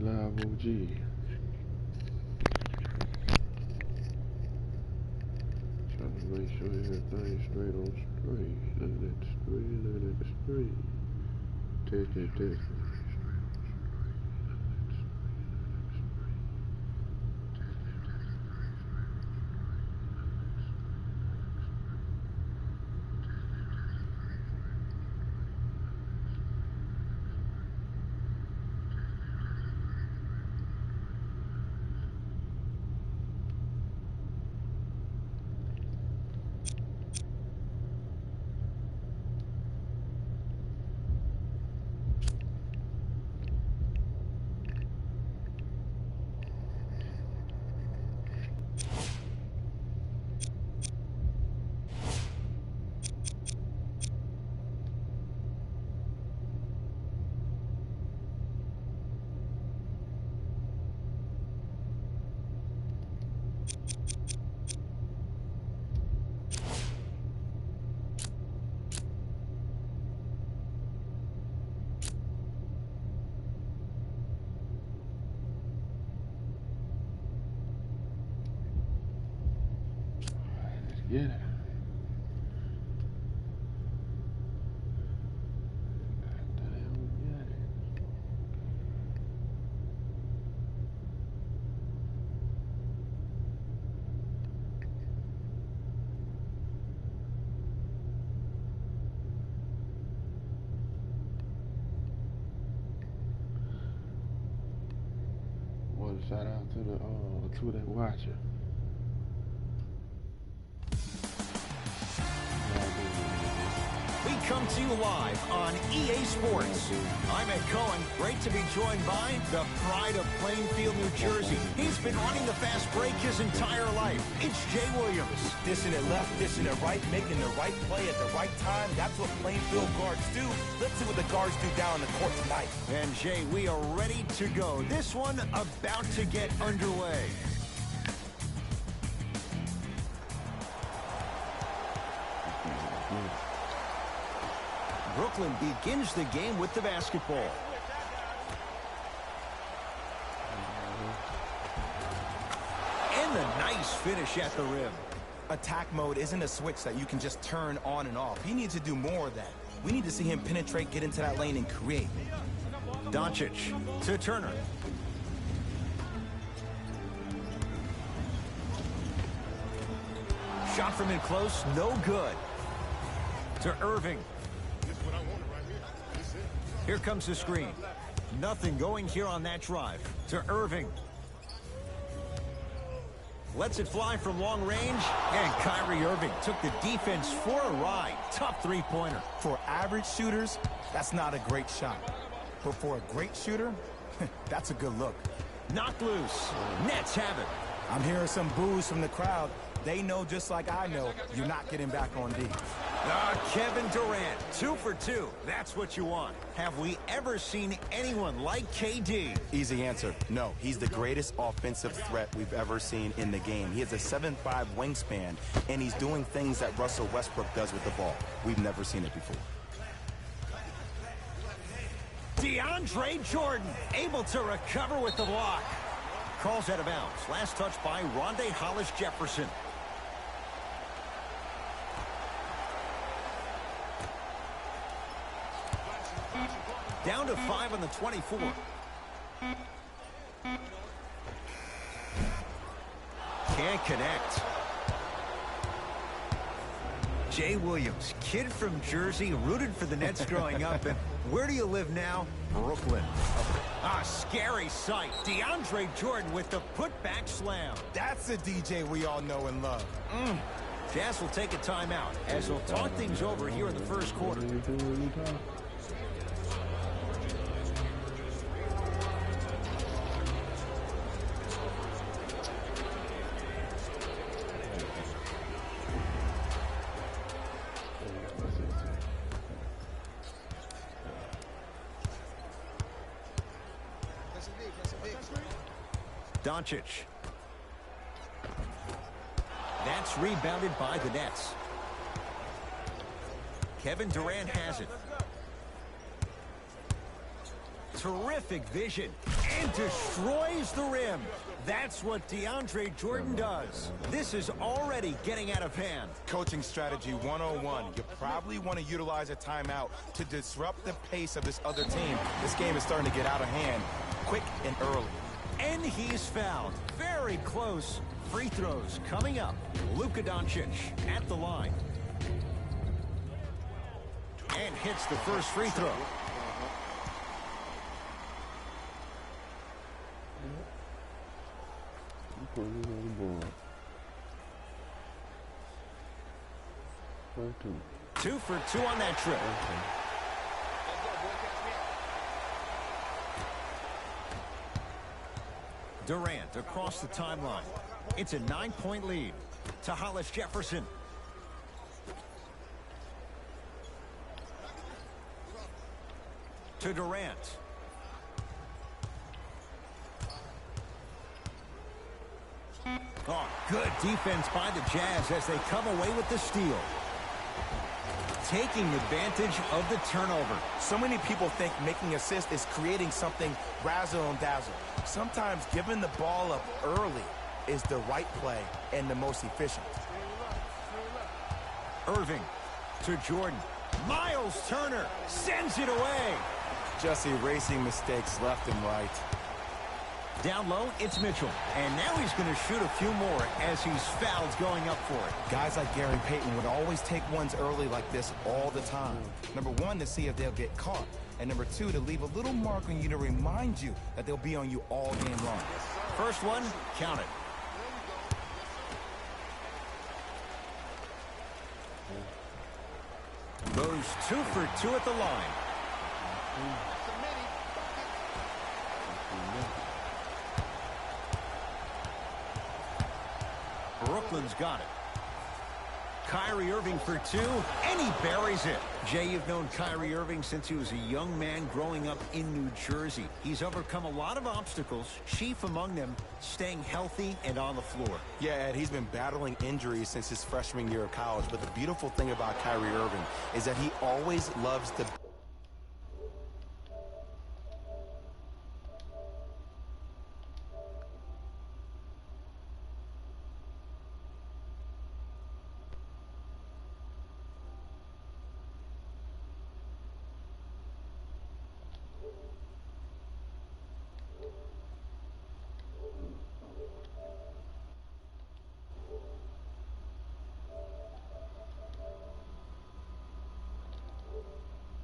live OG. Trying to make sure everything's straight on straight. Let it straight. Test. Get it. Goddamn, we got it. One shout out to the two that watching. We come to you live on EA Sports. I'm Ed Cohen. Great to be joined by the pride of Plainfield, New Jersey. He's been running the fast break his entire life. It's Jay Williams. Dishing it left, dishing it right, making the right play at the right time. That's what Plainfield guards do. Let's see what the guards do down on the court tonight. And Jay, we are ready to go. This one about to get underway. Brooklyn begins the game with the basketball. And the nice finish at the rim. Attack mode isn't a switch that you can just turn on and off. He needs to do more of that. We need to see him penetrate, get into that lane, and create. Doncic to Turner. Shot from in close, no good. To Irving. Here comes the screen. Nothing going here on that drive. To Irving. Lets it fly from long range. And Kyrie Irving took the defense for a ride. Tough three-pointer. For average shooters, that's not a great shot. But for a great shooter, that's a good look. Knocked loose. Nets have it. I'm hearing some boos from the crowd. They know just like I know you're not getting back on D. Kevin Durant, 2 for 2. That's what you want. Have we ever seen anyone like KD? Easy answer. No, he's the greatest offensive threat we've ever seen in the game. He has a 7'5" wingspan, and he's doing things that Russell Westbrook does with the ball. We've never seen it before. DeAndre Jordan, able to recover with the block. Calls out of bounds. Last touch by Rondae Hollis-Jefferson. Down to 5 on the 24. Can't connect. Jay Williams, kid from Jersey, rooted for the Nets growing up. And where do you live now? Brooklyn. A scary sight. DeAndre Jordan with the putback slam. That's a DJ we all know and love. Jazz will take a timeout as they'll talk things over here in the first quarter. Doncic. That's rebounded by the Nets. Kevin Durant has it. Terrific vision. And destroys the rim. That's what DeAndre Jordan does. This is already getting out of hand. Coaching strategy 101. You probably want to utilize a timeout to disrupt the pace of this other team. This game is starting to get out of hand quick and early. And he's fouled. Very close. Free throws coming up. Luka Doncic at the line. And hits the first free throw. Put it on the board. 2. 2 for 2 on that trip. Durant across the timeline. It's a 9-point lead to Hollis Jefferson. To Durant. Oh, good defense by the Jazz as they come away with the steal. Taking advantage of the turnover. So many people think making assists is creating something razzle and dazzle. Sometimes giving the ball up early is the right play and the most efficient. Irving to Jordan. Miles Turner sends it away. Just erasing mistakes left and right. Down low, it's Mitchell. And now he's going to shoot a few more as he's fouled going up for it. Guys like Gary Payton would always take ones early like this all the time. Number 1, to see if they'll get caught. And number 2, to leave a little mark on you to remind you that they'll be on you all game long. First one, count it. Goes 2 for 2 at the line. Brooklyn's got it. Kyrie Irving for 2, and he buries it. Jay, you've known Kyrie Irving since he was a young man growing up in New Jersey. He's overcome a lot of obstacles, chief among them staying healthy and on the floor. Yeah, Ed, he's been battling injuries since his freshman year of college, but the beautiful thing about Kyrie Irving is that he always loves to...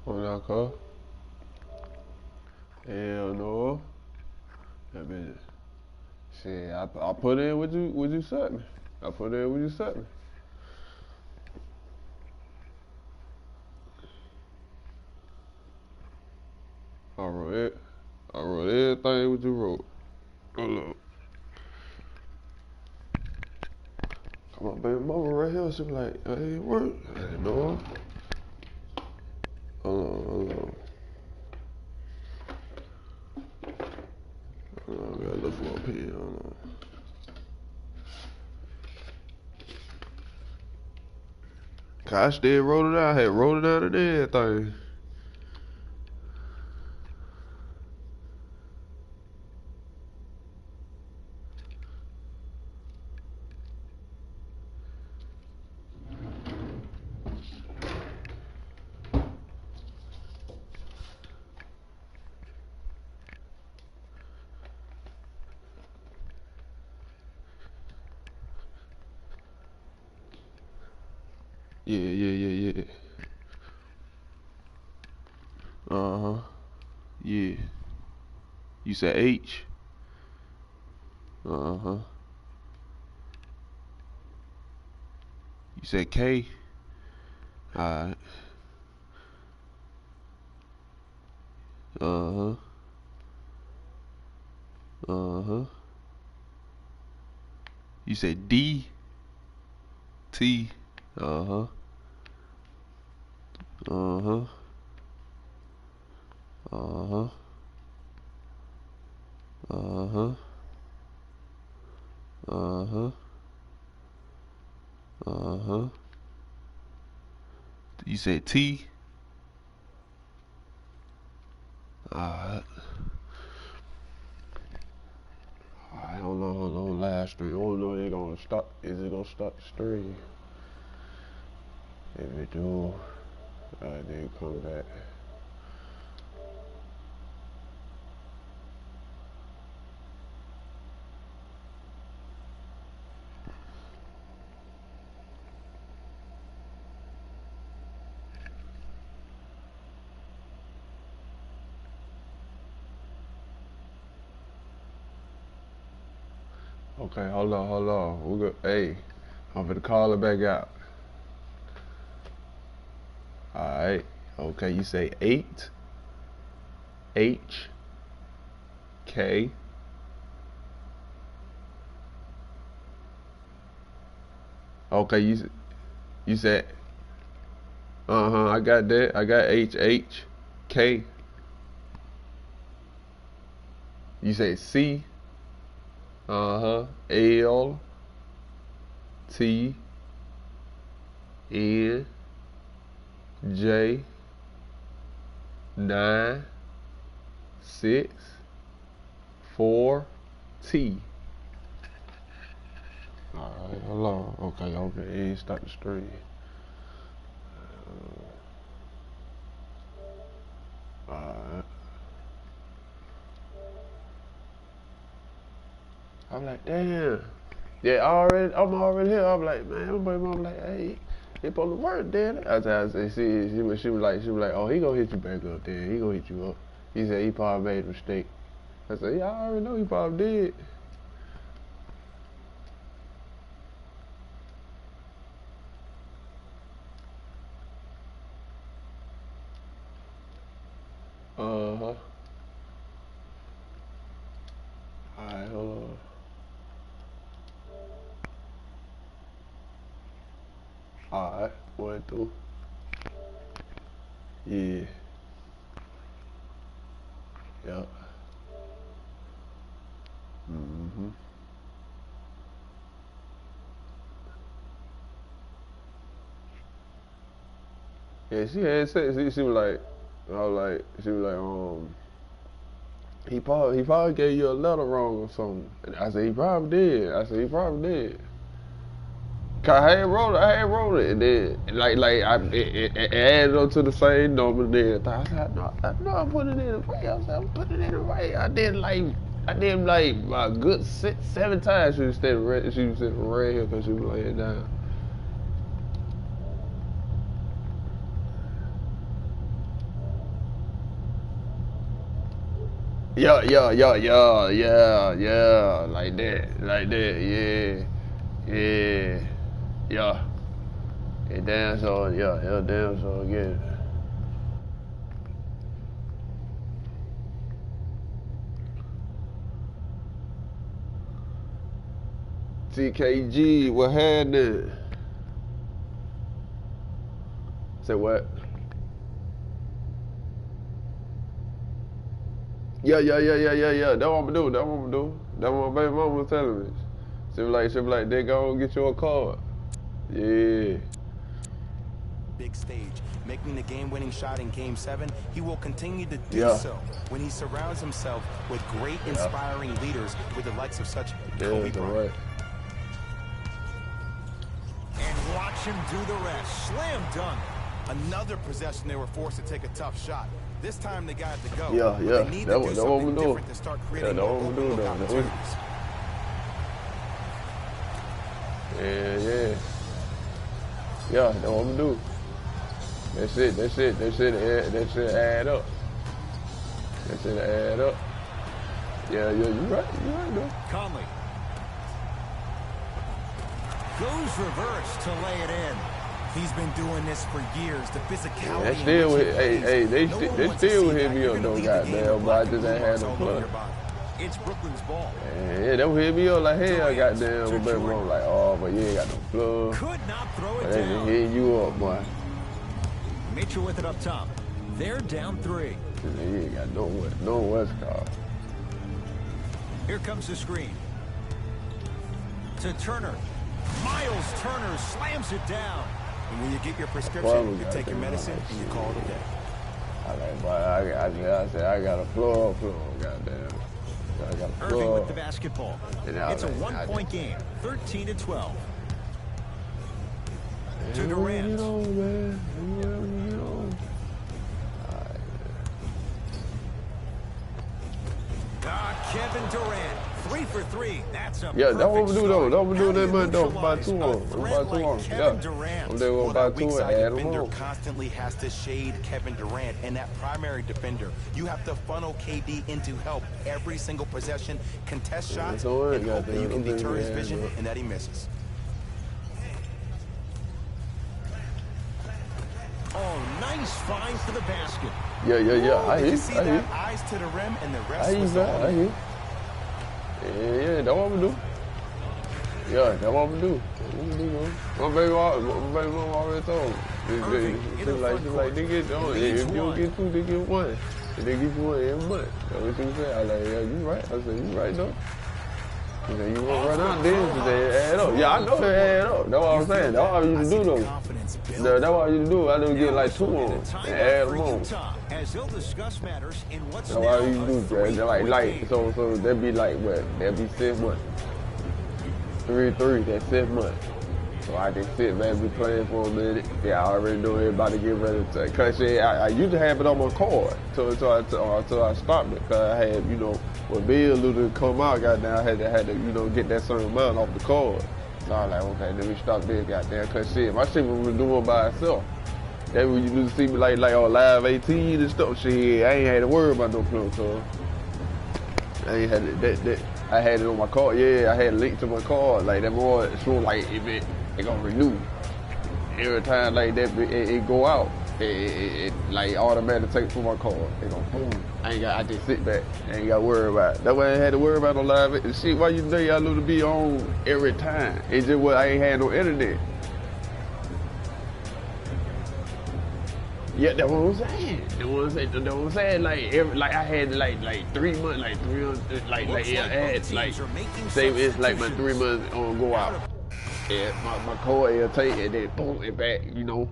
On that car? Hell no. That bitch. Shit, I put in what you sent me. I put in what you sent me. I wrote everything what you wrote. Hold up. Come on, baby mama right here. She be like, I ain't work. I didn't know. Hold on. I gotta look for my pen. Hold on. I still wrote it out. I had wrote it out and everything. Yeah. Uh-huh. Yeah. You said H? Uh-huh. You said K? Alright. Uh-huh. Uh-huh. You said D? T? Uh-huh. Uh-huh. Uh-huh. Uh-huh. Uh-huh. Uh-huh. You said T? Alright. live stream. I don't know if they're gonna stop. Is it gonna stop the stream? If it do, then come back. Okay, hold on. We go. Hey, I'm gonna call it back out. All right. Okay, you say 8 H K Okay, you said I got that. I got H K. You say C L T N J 9 6 4 T. Alright, hold on. Okay, start the stream. Alright. I'm like, damn. Yeah, I'm already here. I'm like, man, my mom like, hey, he supposed to work, Daddy. I said, see, she was like, oh, he gonna hit you back up there. He gonna hit you up. He said he probably made a mistake. I said, yeah, I already know he probably did. Alright, hold on. Alright, 1 through. Yeah. Yep. Yeah, she had said she was like, he probably gave you a letter wrong or something. And I said he probably did. Cause I had wrote it, and then it added up to the same number. Then I said, no, I'm putting it in the way. I'm putting it in the way. I did like a good 7 times. She was sitting right here because she was laying down. Yeah, like that, yeah. And damn so, damn so again. TKG, what happened? Say what? Yeah. That's what I'm gonna do. That's what my baby mama was telling me. She was like, they go get you a card. Yeah. Big stage, making the game-winning shot in Game 7, he will continue to do so when he surrounds himself with great, inspiring leaders with the likes of such Kobe Bryant. Right. And watch him do the rest. Slam dunk. Another possession they were forced to take a tough shot. This time they got it to go. Yeah. They need to do something different to start creating more open opportunities. Yeah, that's what I'm gonna do. That's it add up. That shit add up. Yeah, you right though. Conley goes reverse to lay it in. He's been doing this for years. The physicality. They still hit me up though, goddamn, but I just ain't had no play. It's Brooklyn's ball. Yeah, that would hit me up like hell, goddamn, but baby mom like, oh, but you ain't got no plug. Could not throw it But they just down. hitting you up, boy. Mitchell with it up top. They're down 3. You ain't got no what's called. Here comes the screen. To Turner. Miles Turner slams it down. And when you get your prescription, you take your medicine and you call it a day. I said I got a floor, goddamn. Irving with the basketball. It's a one-point game, 13-12. To Durant. Kevin Durant, 3 for 3. That's a yeah, that's what we do though. That's what we do that much though. By 2 on. Yeah. I'm there with about 2 and add them on. Constantly has to shade Kevin Durant, and that primary defender, you have to funnel KD into help every single possession, contest shots, and hope that you can deter his vision and that he misses. Oh, nice find for the basket. Yeah. I hear. Eyes to the rim and the rest I hear. Yeah, that's what we do. Yeah, that's what we do. My baby mama already told me. Like, they get on. If you don't get 2, they get 1. And they give you 1 every month. That's what you say. I like, yeah, you right. I said, you right though. You know, you won't run out there because they add up. Yeah, I know they add up. That's what I'm saying. That's what I used to do though. That's what I used to do. I just get like 2 on and add them on. That's what I used to do, Jay. Like, so that'd be like what? That'd be 6 months. 3, that's 6 months. So I can sit back and be playing for a minute. Yeah, I already know everybody get ready to. Cause I used to have it on my card until I stopped it. Cause I had, you know, when Bill Luther come out, goddamn, I had to, you know, get that certain amount off the card. So I was like, okay, let me stop this, goddamn. Cause shit, my shit was doing by itself. That when you used to see me like on Live 18 and stuff, shit, I ain't had to worry about no club, so I ain't had that. I had it on my card. Yeah, I had a link to my card. Like that more, so like if it gonna renew every time like that it go out. It like automatically take from my card. It gonna boom. I just sit back. I ain't gotta worry about it. That way I ain't had to worry about no live. See, why you think I need to be on every time? It's just what I ain't had no internet. Yeah, that's what I'm saying. That's what I'm saying. Like I had like 3 months, like 300, I had like say it's like my 3 months on go out. Yeah, my card will take it, then boom it back. You know,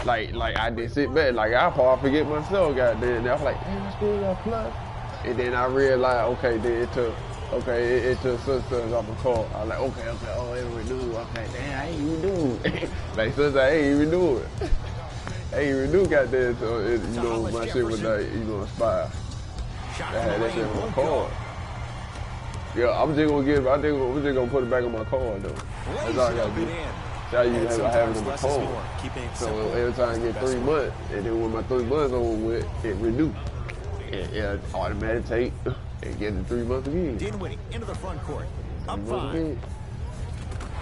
like I just sit back. Like I probably forget myself. Goddamn, and I was like, damn, I still got plus. And then I realized, okay, then it took such off my card. I was like, okay, oh, it renewed. Okay, damn, I ain't even do it. Like since I ain't even do it. I ain't even do goddamn, so it, you know, my shit was like, you know, expire. I had that shit on my card. Yeah, I'm just gonna put it back on my card though. That's all I gotta do. So I have it on my card. So every time I get 3 months, and then when my 3 months over with, it renew. It automatically take and get the 3 months again. Dinwiddie into the front court. Up 5.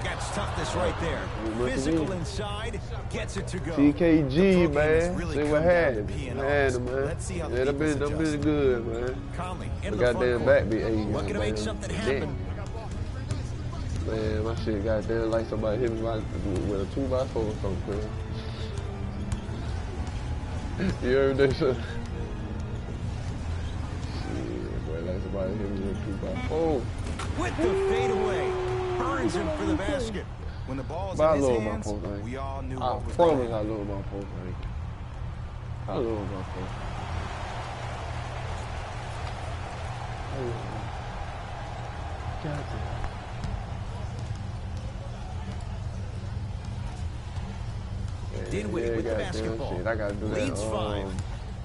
Gets toughness right there. Physical inside, gets it to go. TKG, man. See what happens. Man. Yeah, that been good, man. Conley into the goddamn back be 80. Looking to make something happen. Man, my shit goddamn like somebody hit me with a 2x4 or something. You heard that shit? Shit, boy, like somebody hit me with a 2x4. With the fadeaway. Burns him for the basket. When the ball's in his hands, we all knew what was going on. I love my post, man. I love my post. Dinwiddie with the basketball. Shit, I gotta do Leads that. 5.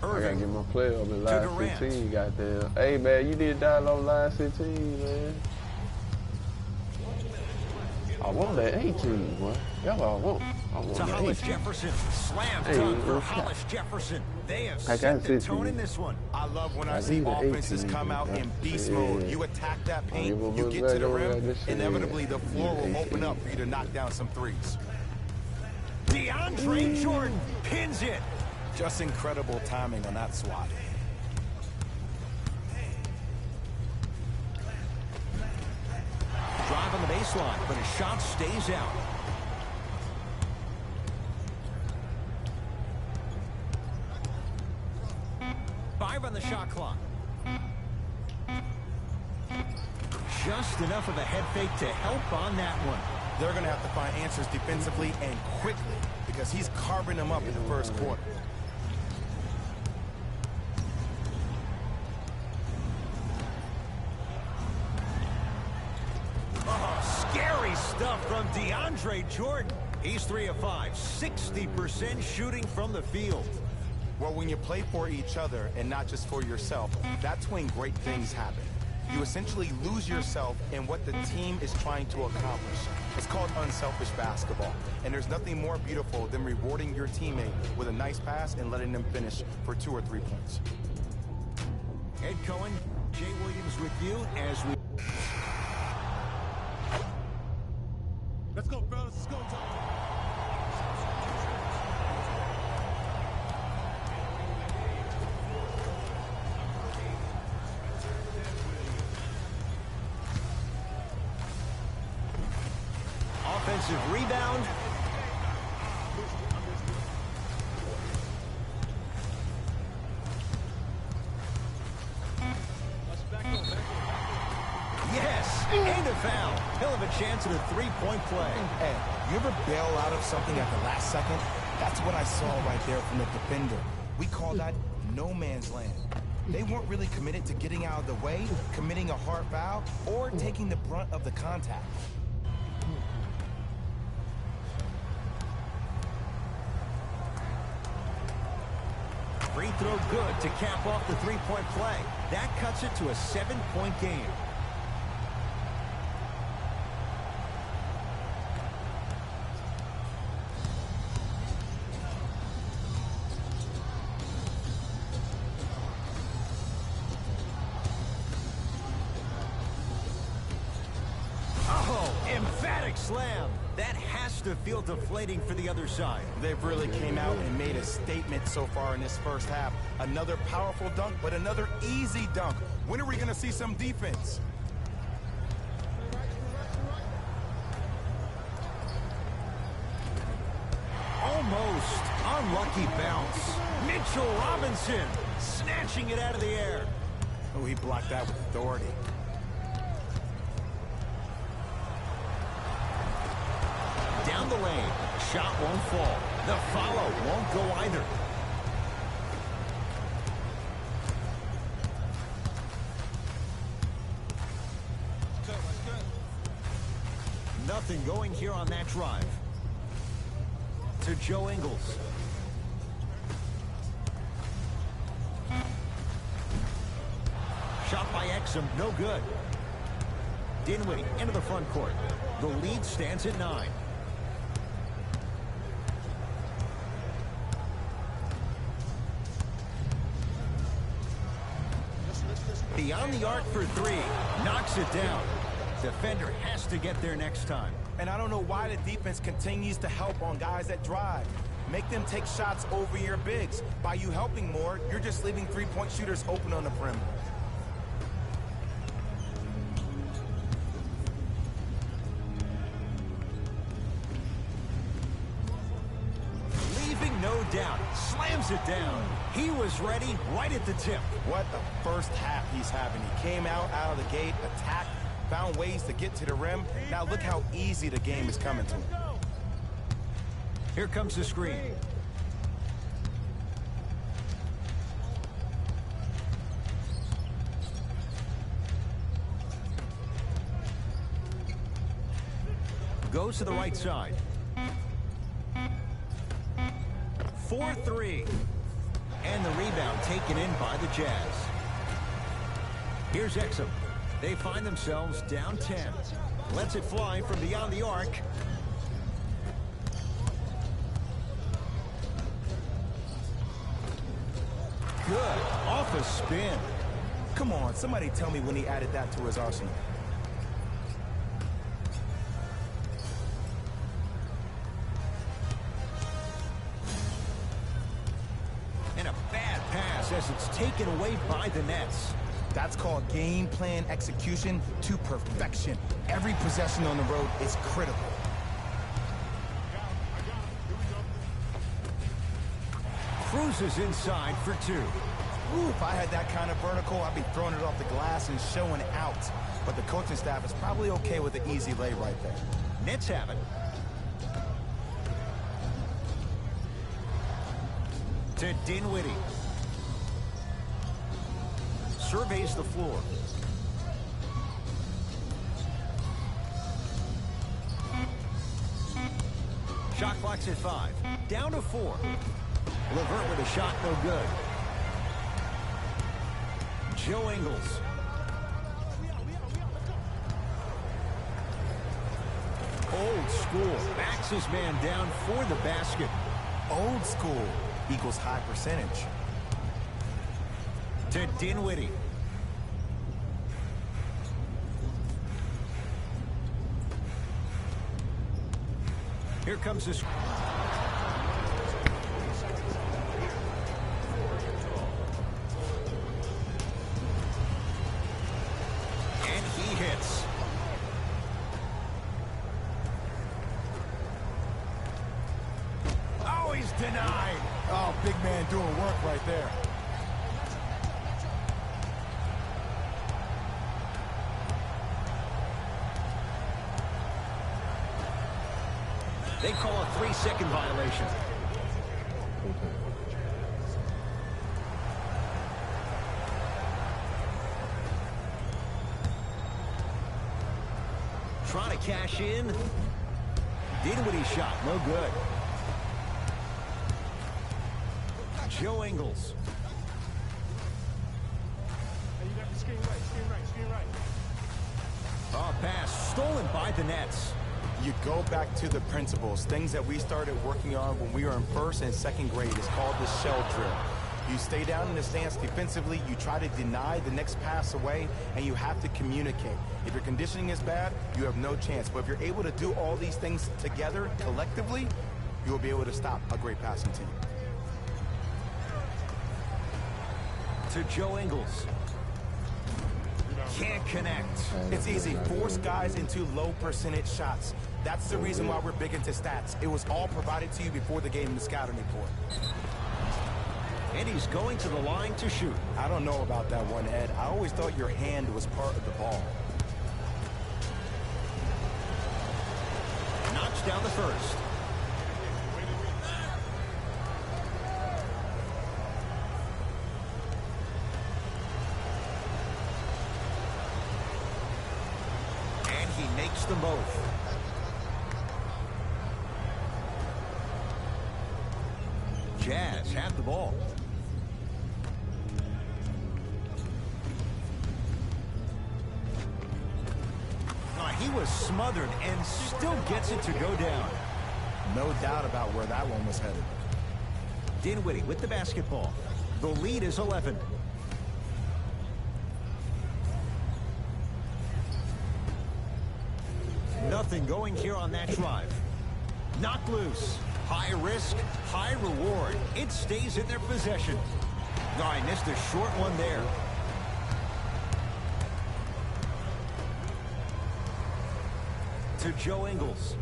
I gotta get my play up in line 15, goddamn. Hey, man, you need to download line 15, man. I want that 18, boy. That's what I want. I want that 18. Jefferson. Slam dunk for Hollis Jefferson. They have set the tone in this one. I love when I see offenses come out in beast mode. You attack that paint, you get to the rim, inevitably the floor will open up for you to knock down some threes. DeAndre Jordan pins it. Just incredible timing on that swat. Drive on the baseline, but his shot stays out. Five on the shot clock. Just enough of a head fake to help on that one. They're going to have to find answers defensively and quickly because he's carving them up in the first quarter. DeAndre Jordan. He's 3 of 5, 60% shooting from the field. Well, when you play for each other and not just for yourself, that's when great things happen. You essentially lose yourself in what the team is trying to accomplish. It's called unselfish basketball. And there's nothing more beautiful than rewarding your teammate with a nice pass and letting them finish for 2 or 3 points. Ed Cohen, Jay Williams with you as we... Let's go, fellas. Let's go, Tom. Offensive rebound. Yes, and a foul. He'll have a chance at a three-point play. Hey, you ever bail out of something at the last second? That's what I saw right there from the defender. We call that no man's land. They weren't really committed to getting out of the way, committing a hard foul, or taking the brunt of the contact. Free throw good to cap off the three-point play. That cuts it to a 7-point game. Oh, emphatic slam. That has to feel deflating for the other side. They've really came out and made a statement so far in this first half. Another powerful dunk, but another easy dunk. When are we going to see some defense? Almost unlucky bounce. Mitchell Robinson snatching it out of the air. Oh, he blocked that with authority. Down the lane. Shot won't fall. The follow won't go either. Nothing going here on that drive. To Joe Ingles. Shot by Exum, no good. Dinwiddie into the front court. The lead stands at 9. Beyond the arc for 3. Knocks it down. Defender has to get there next time. And I don't know why the defense continues to help on guys that drive. Make them take shots over your bigs. By you helping more, you're just leaving three-point shooters open on the perimeter. Leaving no doubt. Slams it down. He was ready right at the tip. What a first half he's having. He came out of the gate, attacked, found ways to get to the rim. Now look how easy the game is coming to him. Here comes the screen. Goes to the right side. 4-3. And the rebound taken in by the Jazz. Here's Exum. They find themselves down 10. Lets it fly from beyond the arc. Good. Off a spin. Come on, somebody tell me when he added that to his arsenal. And a bad pass as it's taken away by the Nets. That's called game plan execution to perfection. Every possession on the road is critical. Cruises inside for 2. Ooh, if I had that kind of vertical, I'd be throwing it off the glass and showing out. But the coaching staff is probably okay with the easy lay right there. Nets have it. To Dinwiddie. Surveys the floor. Shot clock's at 5. Down to 4. LeVert with a shot, no good. Joe Ingles. Old school. Backs his man down for the basket. Old school equals high percentage. To Dinwiddie. Here comes this. And he hits. Oh, he's denied. Oh, big man doing work right there. They call a 3-second violation. Trying to cash in. Dinwiddie shot, no good. Joe Ingles. Hey, you got the screen right. Oh, pass stolen by the Nets. You go back to the principles, things that we started working on when we were in first and second grade. It's called the shell drill. You stay down in the stance defensively, you try to deny the next pass away, and you have to communicate. If your conditioning is bad, you have no chance. But if you're able to do all these things together, collectively, you will be able to stop a great passing team. To Joe Ingles. Can't connect. It's easy. Force guys into low percentage shots. That's the reason why we're big into stats. It was all provided to you before the game in the scouting report. And he's going to the line to shoot. I don't know about that one, Ed. I always thought your hand was part of the ball. Knocks down the first. And he makes them both. Jazz have the ball. He was smothered and still gets it to go down. No doubt about where that one was headed. Dinwiddie with the basketball. The lead is 11. Nothing going here on that drive. Knocked loose. High risk, high reward. It stays in their possession. Oh, I missed a short one there. To Joe Ingles.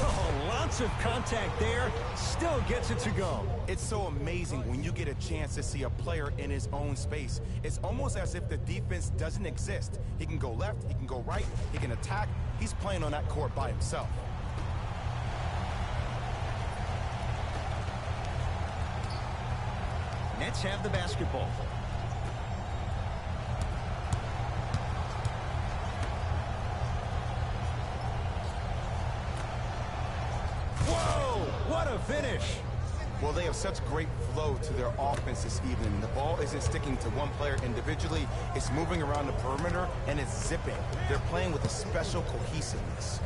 Oh, lots of contact there. Still gets it to go. It's so amazing when you get a chance to see a player in his own space. It's almost as if the defense doesn't exist. He can go left, he can go right, he can attack. He's playing on that court by himself. Nets have the basketball. Whoa! What a finish! Well, they have such great flow to their offense this evening. The ball isn't sticking to one player individually. It's moving around the perimeter, and it's zipping. They're playing with a special cohesiveness.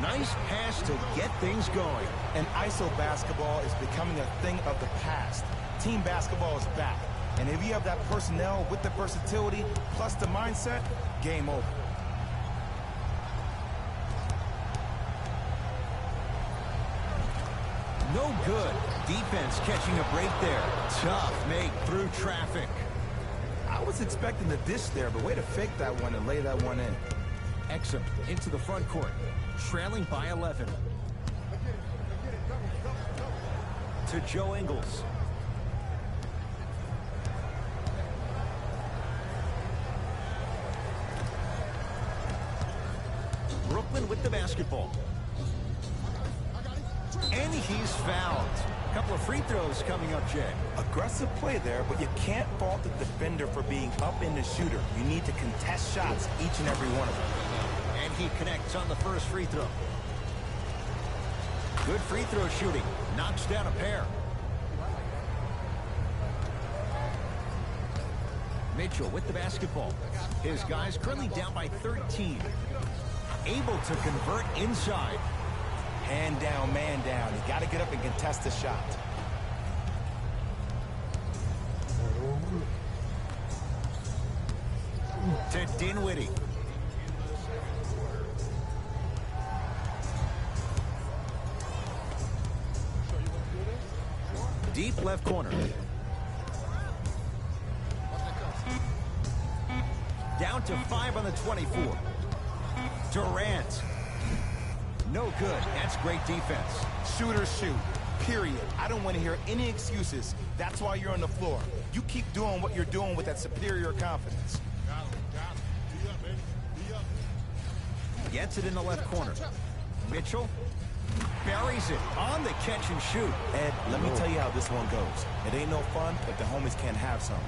Nice pass to get things going. And ISO basketball is becoming a thing of the past. Team basketball is back. And if you have that personnel with the versatility plus the mindset, game over. No good. Defense catching a break there. Tough make through traffic. I was expecting the dish there, but way to fake that one and lay that one in. Exum into the front court. Trailing by 11. To Joe Ingles. Brooklyn with the basketball. And he's fouled. couple of free throws coming up, Jay. Aggressive play there, but you can't fault the defender for being up in the shooter. You need to contest shots, each and every one of them. And he connects on the first free throw. Good free throw shooting. Knocks down a pair. Mitchell with the basketball. His guys currently down by 13. Able to convert inside. Hand down, man down. You got to get up and contest the shot. To Dinwiddie. Deep left corner. Down to 5 on the 24. Durant. No good. That's great defense. Shooters shoot. Period. I don't want to hear any excuses. That's why you're on the floor. You keep doing what you're doing with that superior confidence. Gets it in the left corner. Mitchell buries it on the catch and shoot. Ed, let me tell you how this one goes. It ain't no fun if the homies can't have some.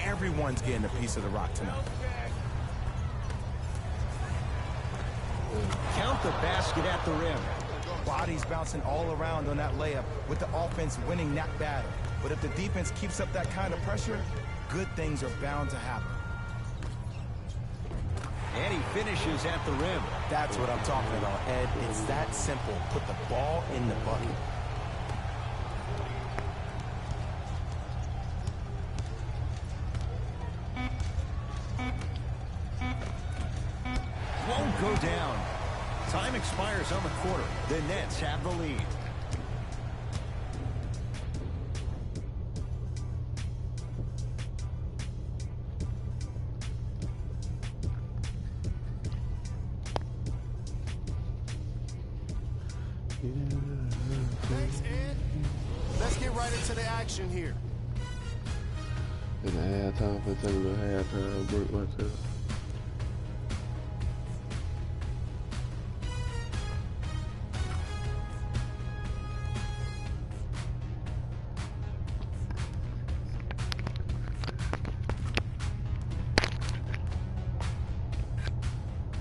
Everyone's getting a piece of the rock tonight. Count the basket at the rim. Bodies bouncing all around on that layup with the offense winning that battle. But if the defense keeps up that kind of pressure, good things are bound to happen. And he finishes at the rim. That's what I'm talking about, Ed. It's that simple. Put the ball in the bucket. Won't go down. Time expires on the quarter. The Nets have the lead. Thanks, Ed. Let's get right into the action here. In the halftime, for taking a halftime break myself.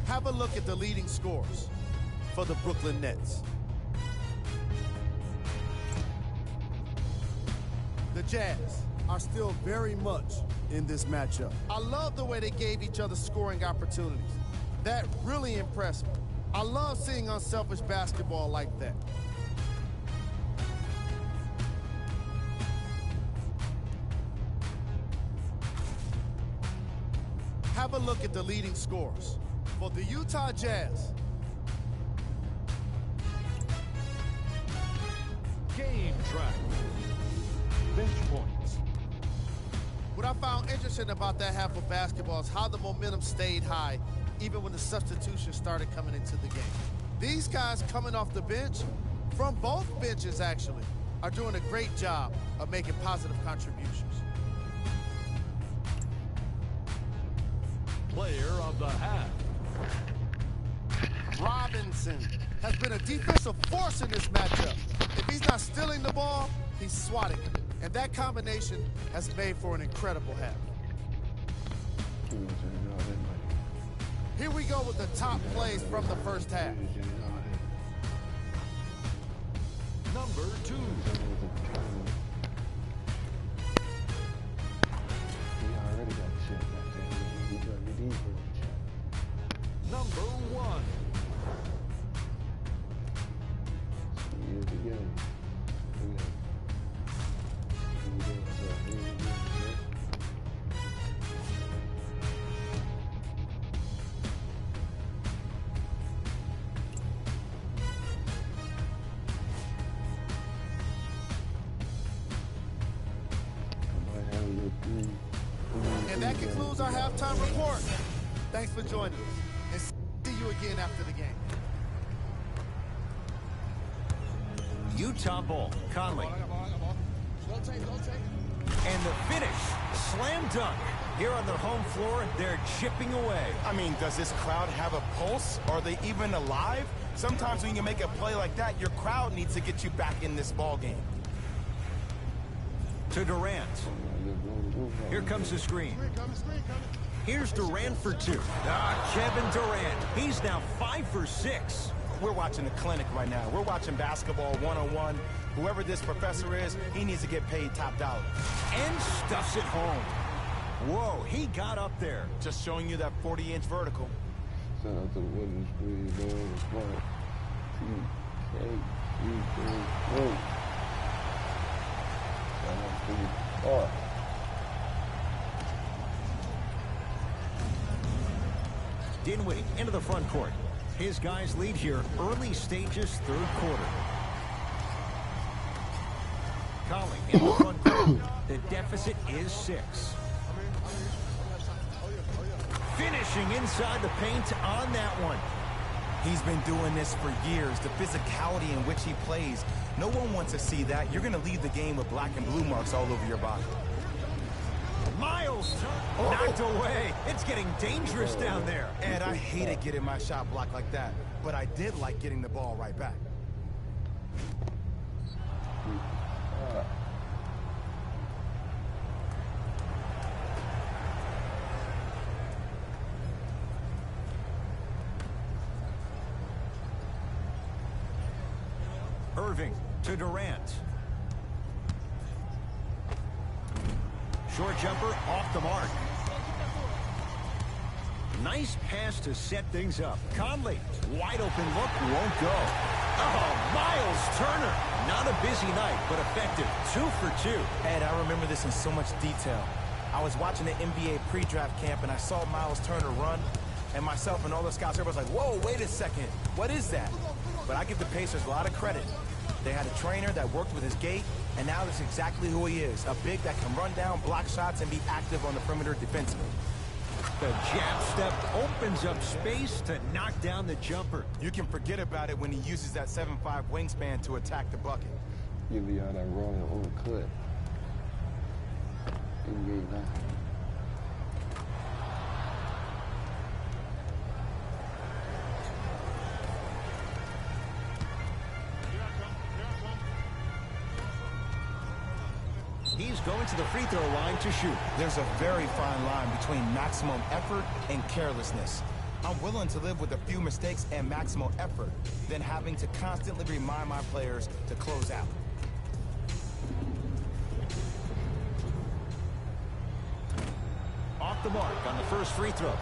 Have a look at the leading scores for the Brooklyn Nets. The Jazz are still very much in this matchup. I love the way they gave each other scoring opportunities. That really impressed me. I love seeing unselfish basketball like that. Have a look at the leading scores for the Utah Jazz. Game track. Bench points. What I found interesting about that half of basketball is how the momentum stayed high even when the substitutions started coming into the game. These guys coming off the bench, from both benches actually, are doing a great job of making positive contributions. Player of the half. Robinson has been a defensive force in this matchup. If he's not stealing the ball, he's swatting it. And that combination has made for an incredible half. Here we go with the top plays from the first half. Number 2. Number 1. And that concludes our halftime report. Thanks for joining us, and see you again after the game. Utah ball. Conley. And the finish. Slam dunk. Here on their home floor, they're chipping away. I mean, does this crowd have a pulse? Are they even alive? Sometimes when you make a play like that, your crowd needs to get you back in this ball game. to Durant. Here comes the screen. Here's Durant for 2. Kevin Durant. He's now 5 for 6. We're watching a clinic right now. We're watching basketball 101. Whoever this professor is, he needs to get paid top dollar. And stuffs it home. Whoa, he got up there. Just showing you that 40-inch vertical. Shout out to the winning screen, man. It's fun. Shout out to you. Oh. Dinwiddie into the front court. His guys lead here early stages, third quarter. Conley in the front court. The deficit is 6. Finishing inside the paint on that one. He's been doing this for years. The physicality in which he plays, no one wants to see that. You're going to leave the game with black and blue marks all over your body. Miles knocked away. It's getting dangerous down there. Ed, I hated getting my shot blocked like that, but I did like getting the ball right back. Irving to Durant. Short jumper off the mark. Nice pass to set things up. Conley, wide open look, won't go. Oh, Miles Turner. Not a busy night, but effective. 2 for 2. Ed, I remember this in so much detail. I was watching the NBA pre-draft camp, and I saw Miles Turner run, and myself and all the scouts, everybody's like, whoa, wait a second. What is that? But I give the Pacers a lot of credit. They had a trainer that worked with his gait, and now that's exactly who he is. A big that can run down, block shots, and be active on the perimeter defensively. The jab step opens up space to knock down the jumper. You can forget about it when he uses that 7'5" wingspan to attack the bucket. Give me all that rolling on the cut. NBA now. He's going to the free throw line to shoot. There's a very fine line between maximum effort and carelessness. I'm willing to live with a few mistakes and maximum effort than having to constantly remind my players to close out. Off the mark on the first free throw.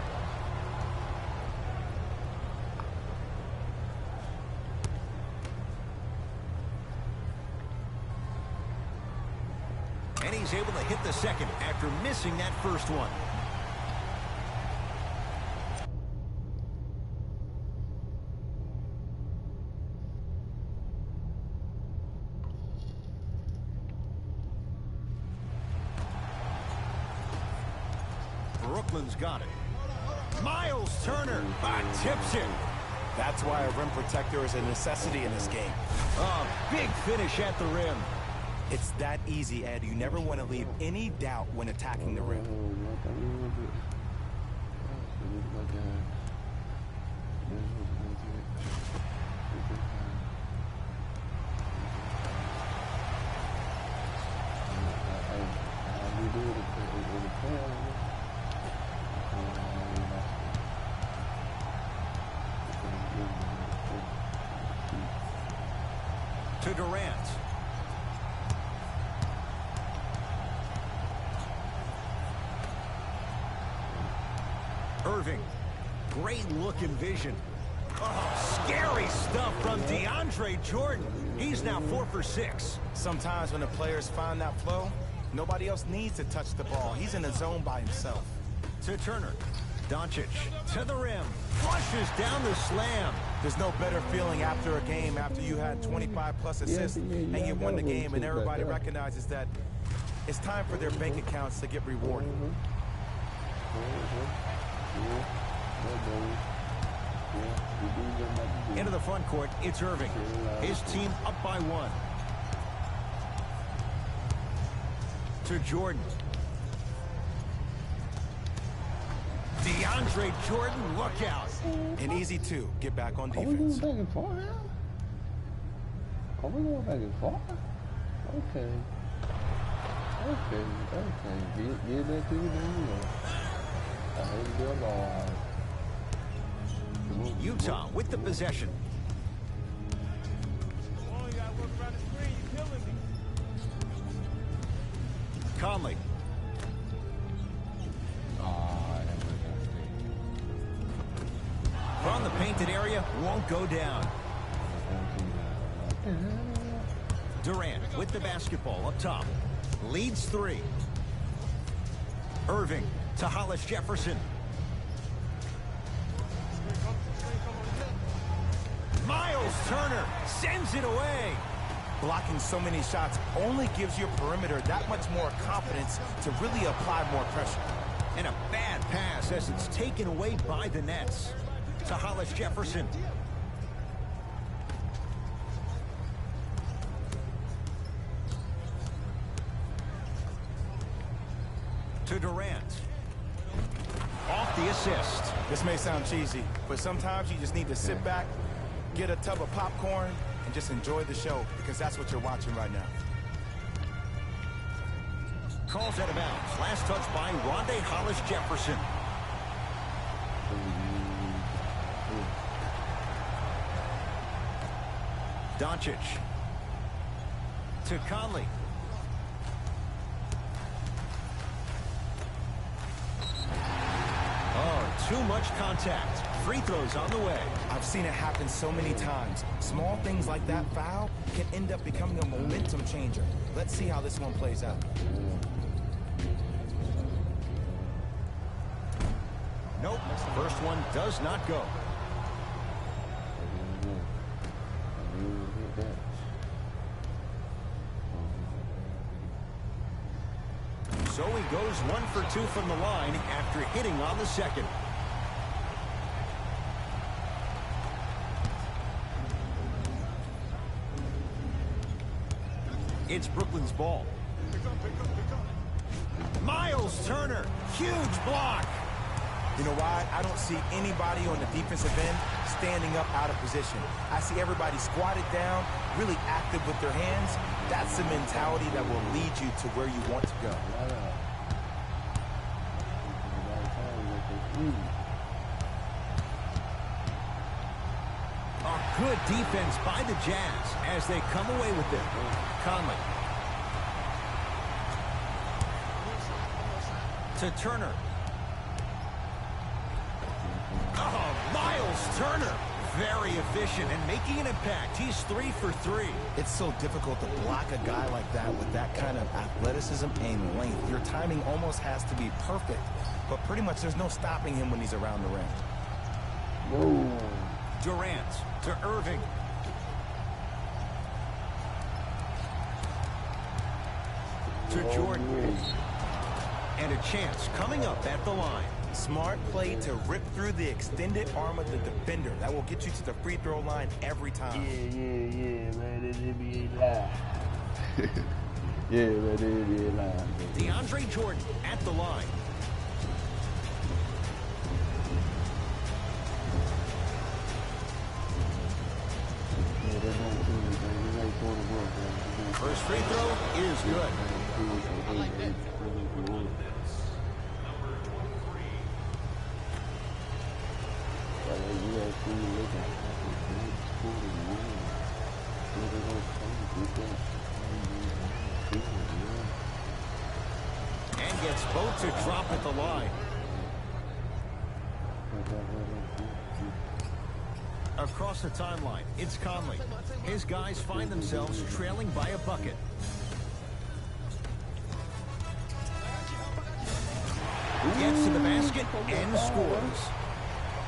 And he's able to hit the second after missing that first one. Brooklyn's got it. Miles Turner tips it. That's why a rim protector is a necessity in this game. Oh, big finish at the rim. It's that easy, Ed. You never want to leave any doubt when attacking the rim. To Durant. Irving, great look and vision. Oh, scary stuff from DeAndre Jordan. He's now 4 for 6. Sometimes when the players find that flow, nobody else needs to touch the ball. He's in the zone by himself. To Turner. Doncic to the rim. Flushes down the slam. There's no better feeling after a game after you had 25+ assists and you won the game and everybody recognizes that it's time for their bank accounts to get rewarded. Into the front court, it's Irving. His team up by 1. To Jordan. DeAndre Jordan, look out. And easy to get back on Are we defense. going back and forth now? Are we going back and forth? Okay. Get that to you now. I hate to go ball. Utah with the possession. Conley. From the painted area, won't go down. Durant with the basketball up top. Leads 3. Irving to Hollis Jefferson. Miles Turner sends it away. Blocking so many shots only gives your perimeter that much more confidence to really apply more pressure. And a bad pass as it's taken away by the Nets. To Hollis Jefferson. To Durant. Off the assist. This may sound cheesy, but sometimes you just need to sit back, get a tub of popcorn, and just enjoy the show, because that's what you're watching right now. Calls out of bounds. Last touch by Rondae Hollis Jefferson. Doncic. To Conley. Oh, too much contact. Free throws on the way. I've seen it happen so many times. Small things like that foul can end up becoming a momentum changer. Let's see how this one plays out. Nope. First one does not go. So he goes 1 for 2 from the line after hitting on the second. It's Brooklyn's ball. Miles Turner, huge block. You know why? I don't see anybody on the defensive end standing up out of position. I see everybody squatted down, really active with their hands. That's the mentality that will lead you to where you want to go. A good defense by the Jazz as they come away with it. Conley. To Turner. Oh, Miles Turner. Very efficient and making an impact. He's 3 for 3. It's so difficult to block a guy like that with that kind of athleticism and length. Your timing almost has to be perfect, but pretty much there's no stopping him when he's around the rim. Whoa. Durant to Irving. To Jordan. And a chance coming up at the line. Smart play to rip through the extended arm of the defender. That will get you to the free throw line every time. Yeah, man, this NBA live. Yeah, man, this NBA live. DeAndre Jordan at the line. First free throw is good. I like that. And gets both to drop at the line. Across the timeline, it's Conley. His guys find themselves trailing by a bucket. Gets to the basket and scores.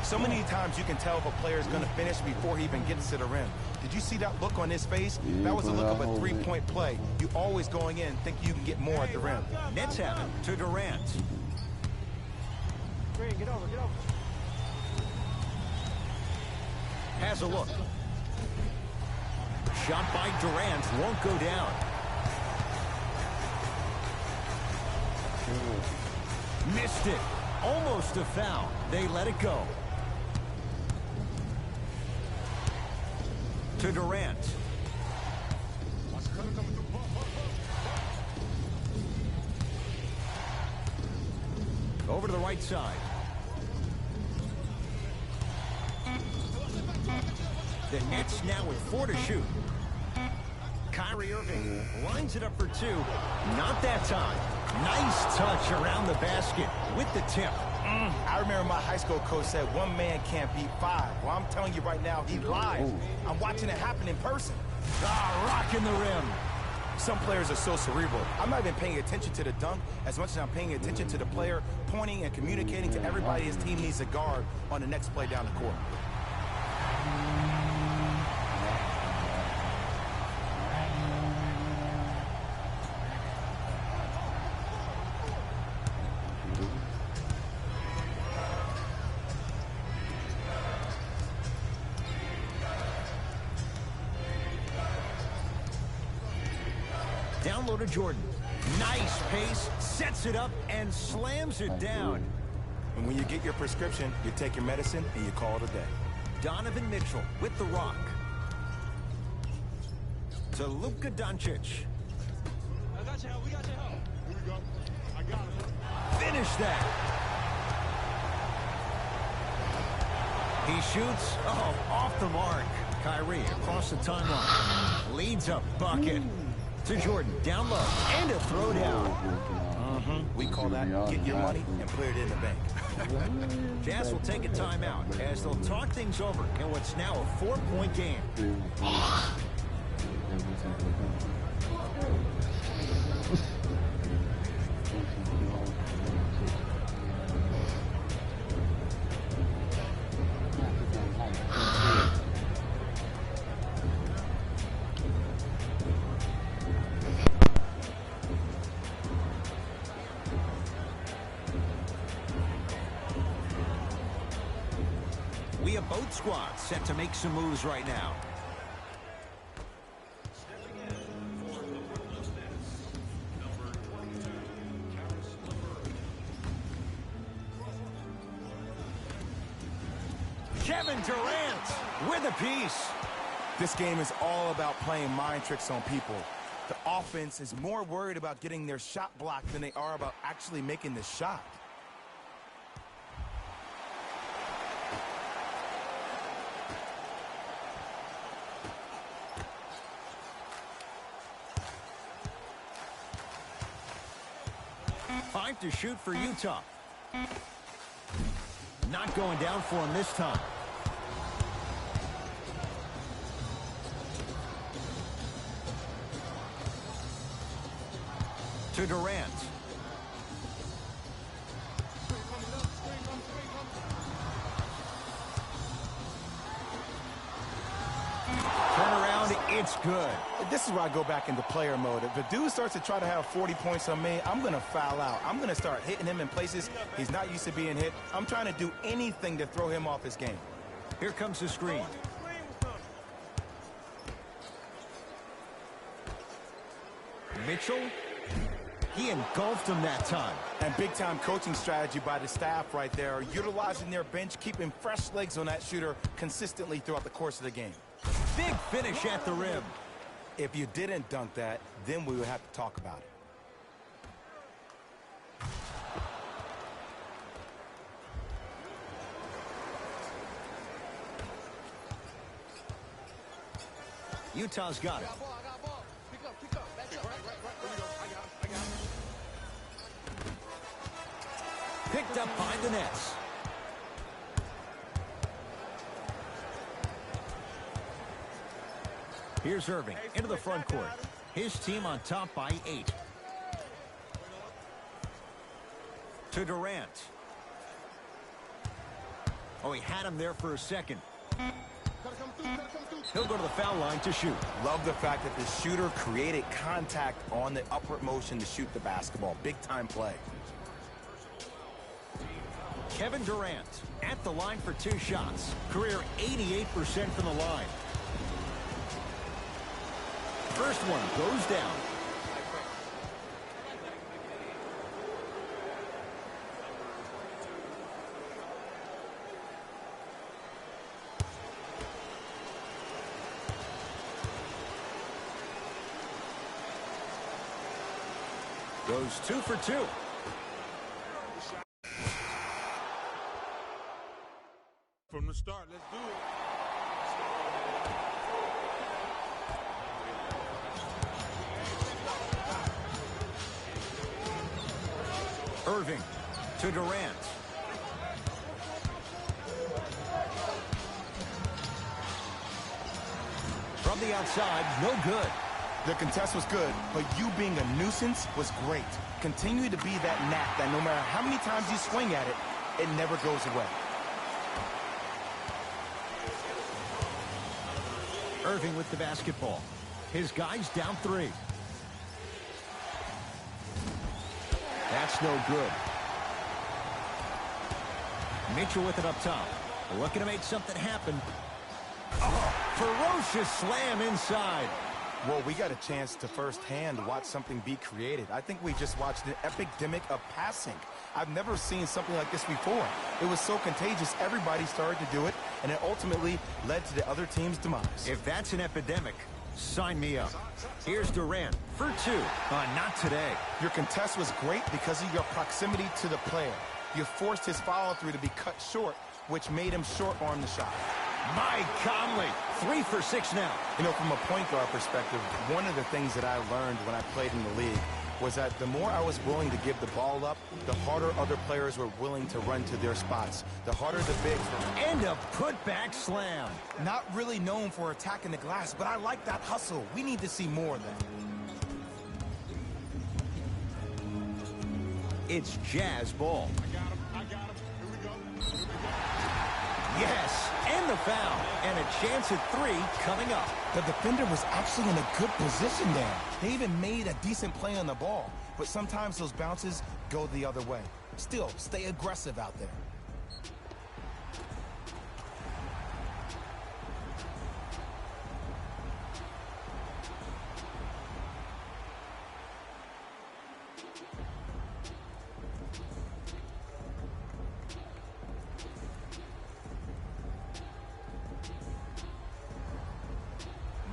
So many times you can tell if a player is going to finish before he even gets to the rim. Did you see that look on his face? That was the look of a three-point play. You always going in think you can get more at the rim. Nets have it to Durant. Get over. Has a look. Shot by Durant won't go down. Missed it. Almost a foul. They let it go. To Durant. Over to the right side. The Nets now with 4 to shoot. Kyrie Irving lines it up for 2. Not that time. Nice touch around the basket with the tip. I remember my high school coach said 1 man can't beat 5. Well, I'm telling you right now, he lies. I'm watching it happen in person. Rocking the rim. Some players are so cerebral. I'm not even paying attention to the dunk as much as I'm paying attention to the player pointing and communicating to everybody his team needs a guard on the next play down the court. Down low to Jordan. Nice pace, sets it up, and slams it down. And when you get your prescription, you take your medicine and you call it a day. Donovan Mitchell with the rock. To Luka Doncic. I got you, we got your help. Here we go. I got it. Finish that. He shoots. Oh, off the mark. Kyrie across the timeline. Leads a bucket. To Jordan, down low, and a throwdown. We call that get your money and put it in the bank. Jazz will take a timeout as they'll talk things over in what's now a 4-point game. We have both squads set to make some moves right now. Kevin Durant with a piece. This game is all about playing mind tricks on people. The offense is more worried about getting their shot blocked than they are about actually making the shot. Five to shoot for Utah. Not going down for him this time. To Durant. Turnaround, it's good. This is where I go back into player mode. If the dude starts to try to have 40 points on me, I'm going to foul out. I'm going to start hitting him in places he's not used to being hit. I'm trying to do anything to throw him off his game. Here comes the screen. Mitchell, he engulfed him that time. And big-time coaching strategy by the staff right there, utilizing their bench, keeping fresh legs on that shooter consistently throughout the course of the game. Big finish at the rim. If you didn't dunk that, then we would have to talk about it. Utah's got it. Picked up by the Nets. Here's Irving into the front court. His team on top by 8. To Durant. Oh, he had him there for a second. He'll go to the foul line to shoot. Love the fact that the shooter created contact on the upward motion to shoot the basketball. Big-time play. Kevin Durant at the line for 2 shots. Career 88% from the line. First one goes down. Goes 2 for 2. From the start, let's do it. Irving to Durant. From the outside, no good. The contest was good, but you being a nuisance was great. Continue to be that gnat that no matter how many times you swing at it, it never goes away. Irving with the basketball. His guys down 3. That's no good. Mitchell with it up top. Looking to make something happen. Oh, ferocious slam inside. Well, we got a chance to firsthand watch something be created. I think we just watched an epidemic of passing. I've never seen something like this before. It was so contagious, everybody started to do it, and it ultimately led to the other team's demise. If that's an epidemic, sign me up. Here's Durant for 2. Not today. Your contest was great because of your proximity to the player. You forced his follow-through to be cut short, which made him short-arm the shot. Mike Conley, 3 for 6 now. You know, from a point guard perspective, one of the things that I learned when I played in the league was that the more I was willing to give the ball up, the harder other players were willing to run to their spots. The harder the bigs were. And a putback slam. Not really known for attacking the glass, but I like that hustle. We need to see more of that. It's Jazz ball. I got him. Here we go. Yes, and the foul. And a chance at 3 coming up. The defender was actually in a good position there. They even made a decent play on the ball. But sometimes those bounces go the other way. Still, stay aggressive out there.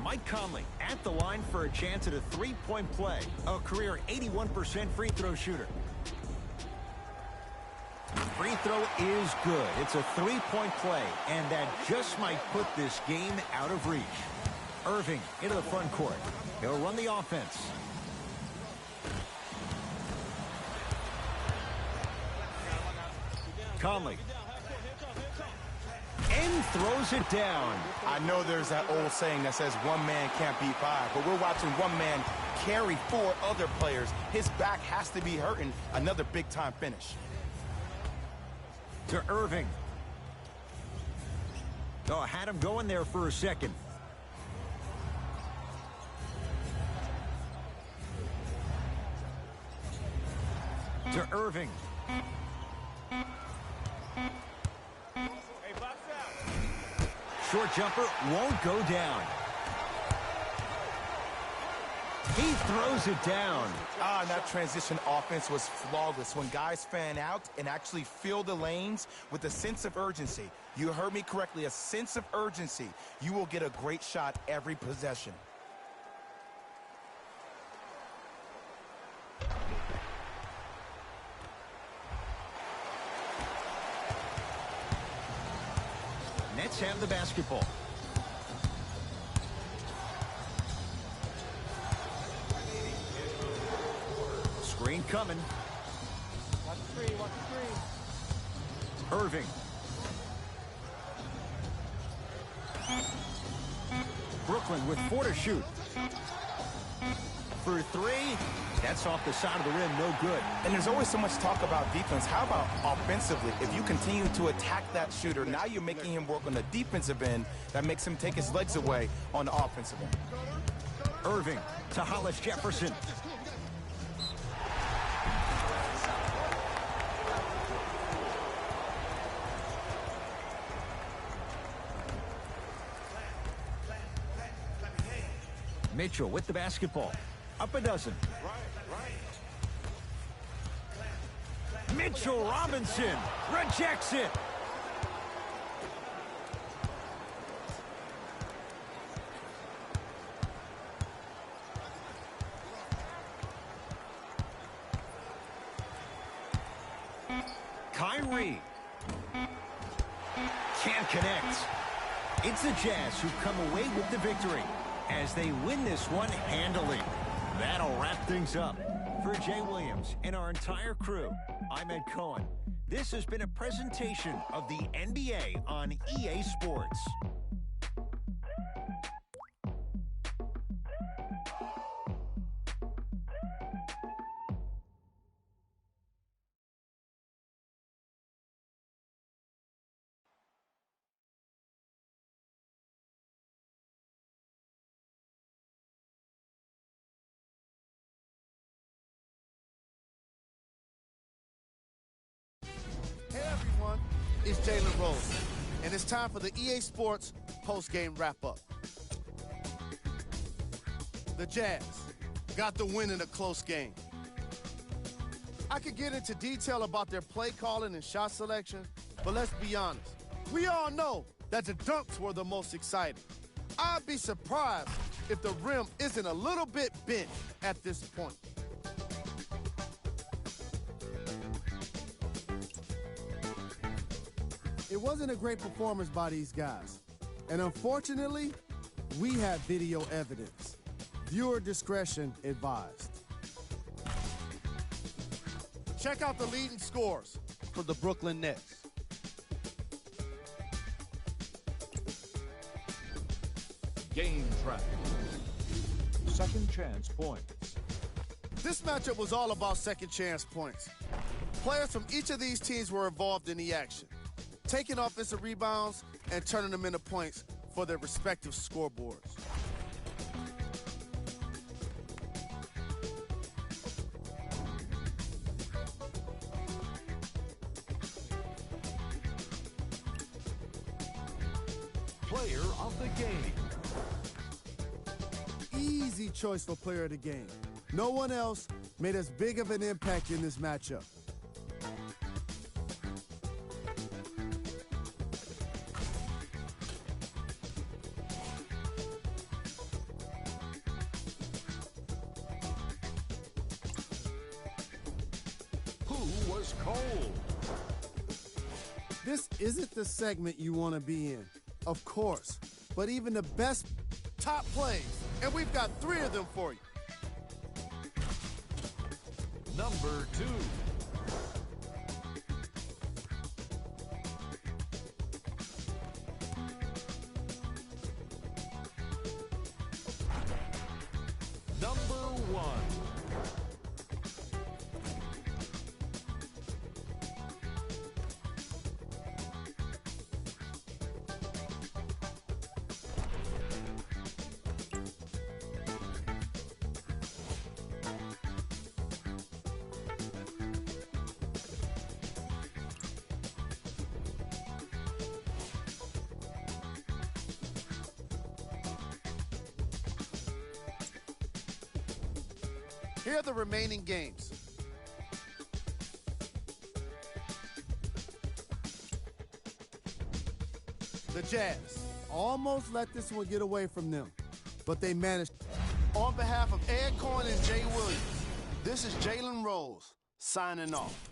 Mike Conley at the line for a chance at a 3-point play. A career 81% free throw shooter. Free throw is good. It's a 3-point play, and that just might put this game out of reach. Irving into the front court. He'll run the offense. Conley. And throws it down. I know there's that old saying that says one man can't beat 5, but we're watching one man carry 4 other players. His back has to be hurting. Another big-time finish. To Irving. Oh, had him going there for a second. To Irving. Short jumper won't go down. He throws it down. That transition offense was flawless when guys fan out and actually fill the lanes with a sense of urgency. You heard me correctly, a sense of urgency. You will get a great shot every possession. Nets have the basketball. Screen coming. Watch the screen, watch the screen. Irving. Brooklyn with 4 to shoot. For 3, that's off the side of the rim, no good. And there's always so much talk about defense. How about offensively? If you continue to attack that shooter, now you're making him work on the defensive end. That makes him take his legs away on the offensive end. Irving to Hollis Jefferson. Mitchell with the basketball. Up a dozen. Mitchell Robinson rejects it. Kyrie. can't connect. It's the Jazz who come away with the victory as they win this one handily. That'll wrap things up. For Jay Williams and our entire crew, I'm Ed Cohen. This has been a presentation of the NBA on EA Sports. Hey everyone, it's Jalen Rose, and it's time for the EA Sports post-game wrap-up. The Jazz got the win in a close game. I could get into detail about their play calling and shot selection, but let's be honest. We all know that the dunks were the most exciting. I'd be surprised if the rim isn't a little bit bent at this point. It wasn't a great performance by these guys. And unfortunately, we have video evidence. Viewer discretion advised. Check out the leading scores for the Brooklyn Nets. Game track. Second chance points. This matchup was all about second chance points. Players from each of these teams were involved in the action, taking offensive rebounds and turning them into points for their respective scoreboards. Player of the game. Easy choice for player of the game. No one else made as big of an impact in this matchup. Who was cold? This isn't the segment you want to be in, of course, but even the best top plays, and we've got 3 of them for you. Number 2. Number 1. Here are the remaining games. The Jazz almost let this one get away from them, but they managed. On behalf of Ed Cohen and Jay Williams, this is Jalen Rose signing off.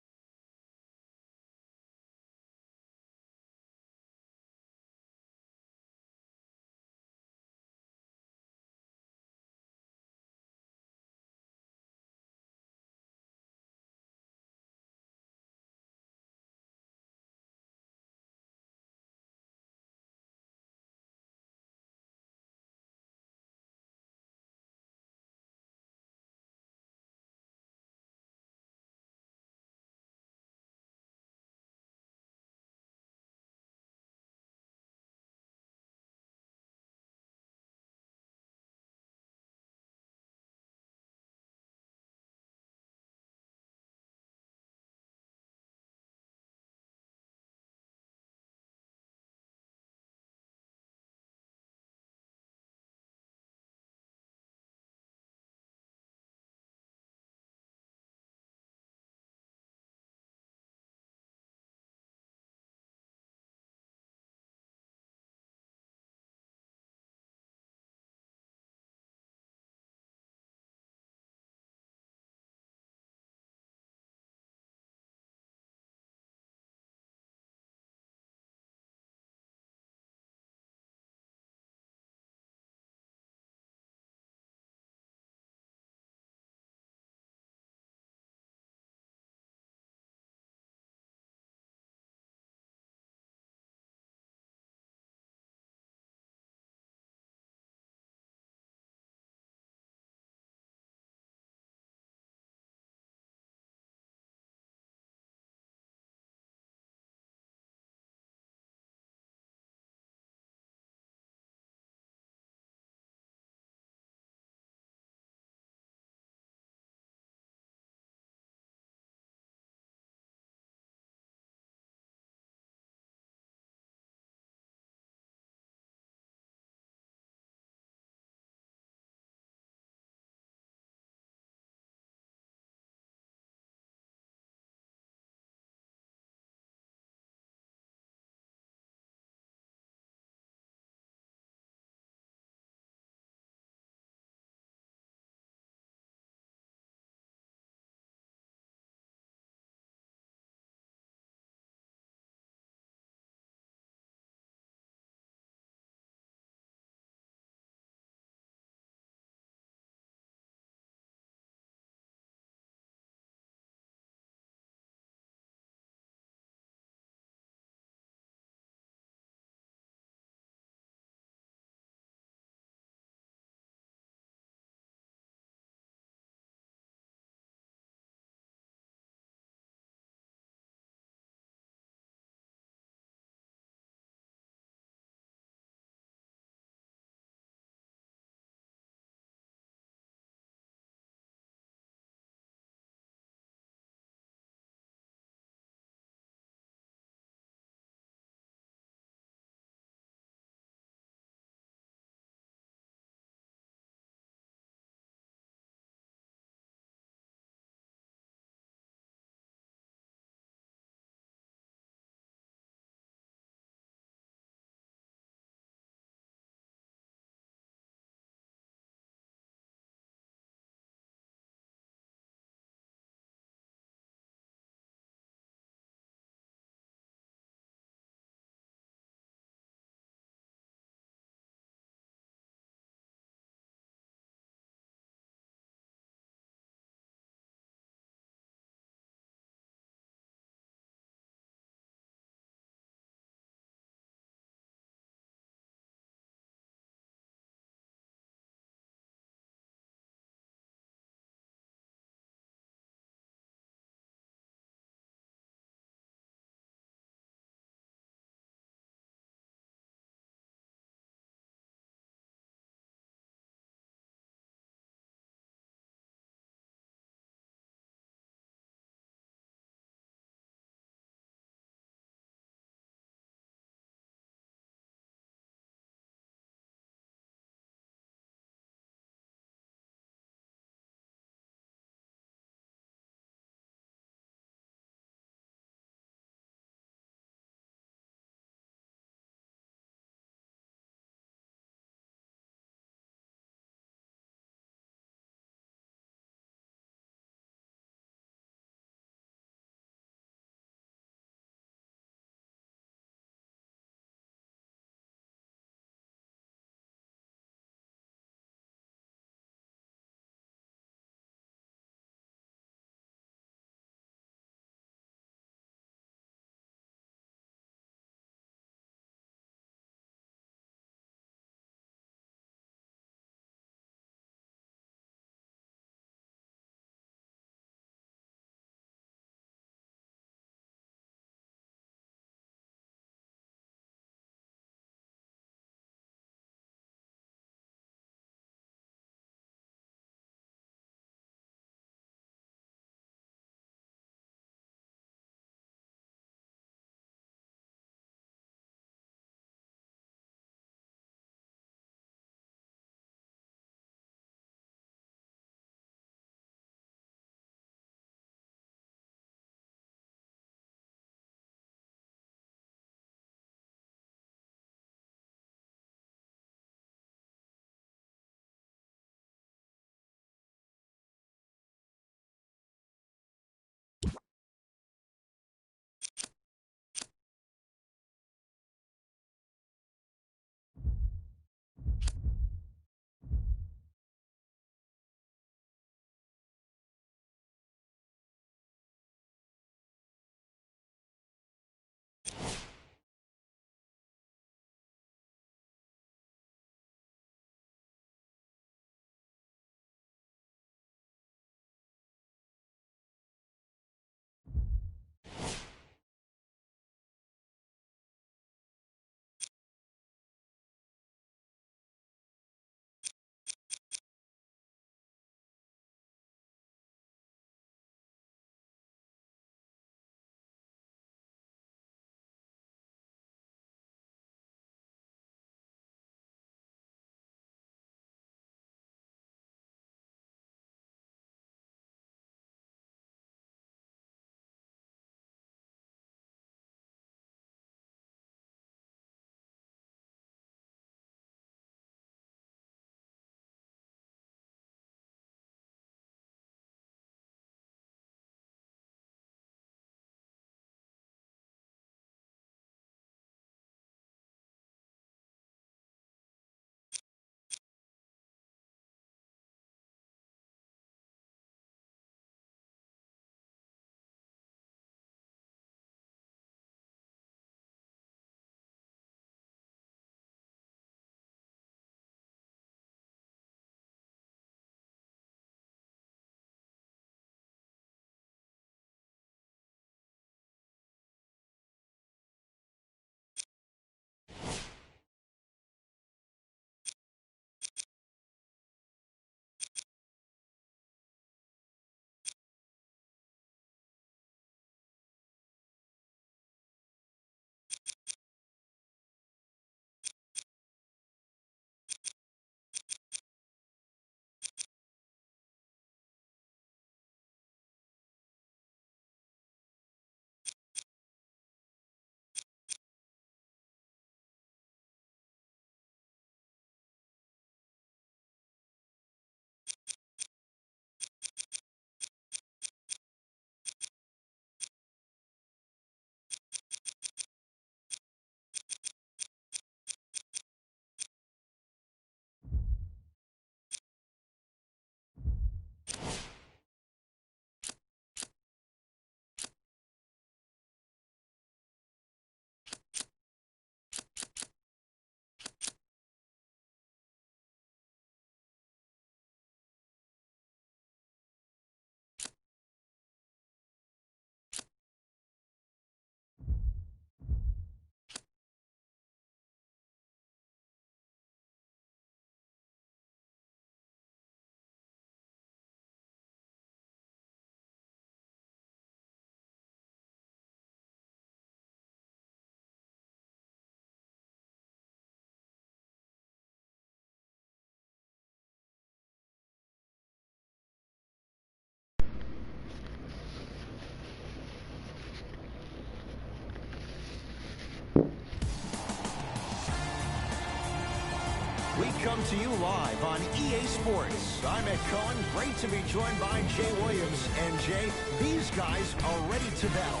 We come to you live on EA Sports. I'm Ed Cohen. Great to be joined by Jay Williams. And Jay, these guys are ready to battle.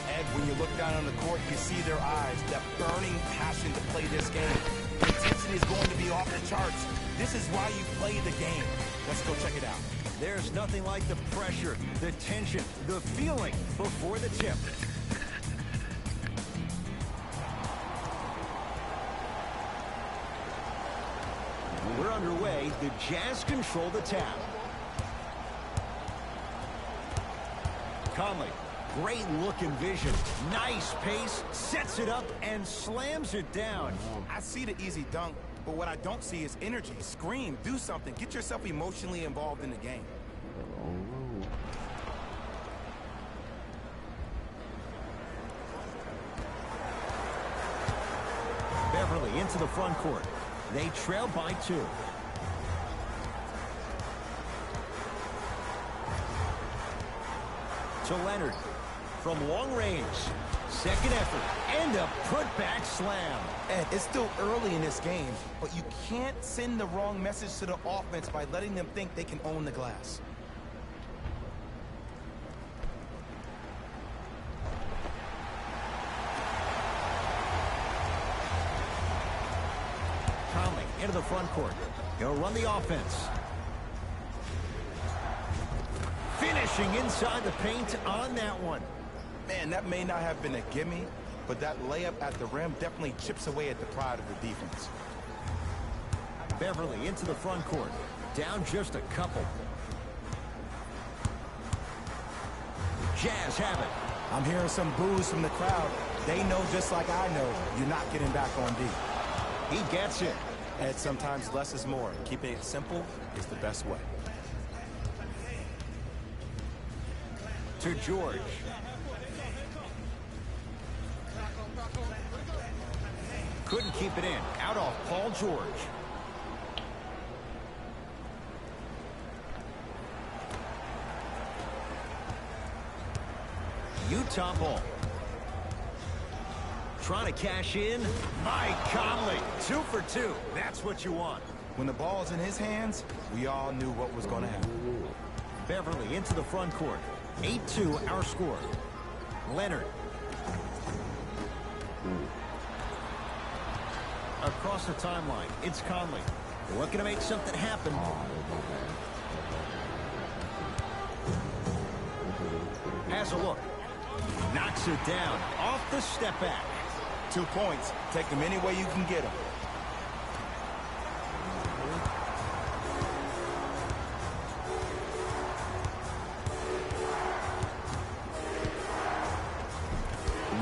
Ed, when you look down on the court, you see their eyes, that burning passion to play this game. The intensity is going to be off the charts. This is why you play the game. Let's go check it out. There's nothing like the pressure, the tension, the feeling before the tip. We're underway. The Jazz control the tap. Conley, great look and vision. Nice pace, sets it up, and slams it down. I see the easy dunk, but what I don't see is energy. Scream, do something. Get yourself emotionally involved in the game. Beverly into the front court. They trail by 2. To Leonard. From long range. Second effort. And a putback slam. Ed, it's still early in this game, but you can't send the wrong message to the offense by letting them think they can own the glass. Conley into the front court. He'll run the offense. Finishing inside the paint on that one. Man, that may not have been a gimme, but that layup at the rim definitely chips away at the pride of the defense. Beverly into the front court. Down just a couple. Jazz have it. I'm hearing some boos from the crowd. They know just like I know you're not getting back on D. He gets it. And sometimes less is more. Keeping it simple is the best way. To George. Couldn't keep it in. Out off Paul George. Utah ball. Trying to cash in. Mike Conley. 2 for 2. That's what you want. When the ball's in his hands, we all knew what was going to happen. Beverly into the front court. 8-2 our score. Leonard. Across the timeline, it's Conley. Looking to make something happen. Has a look. Knocks it down. Off the step back. 2 points. Take them any way you can get them.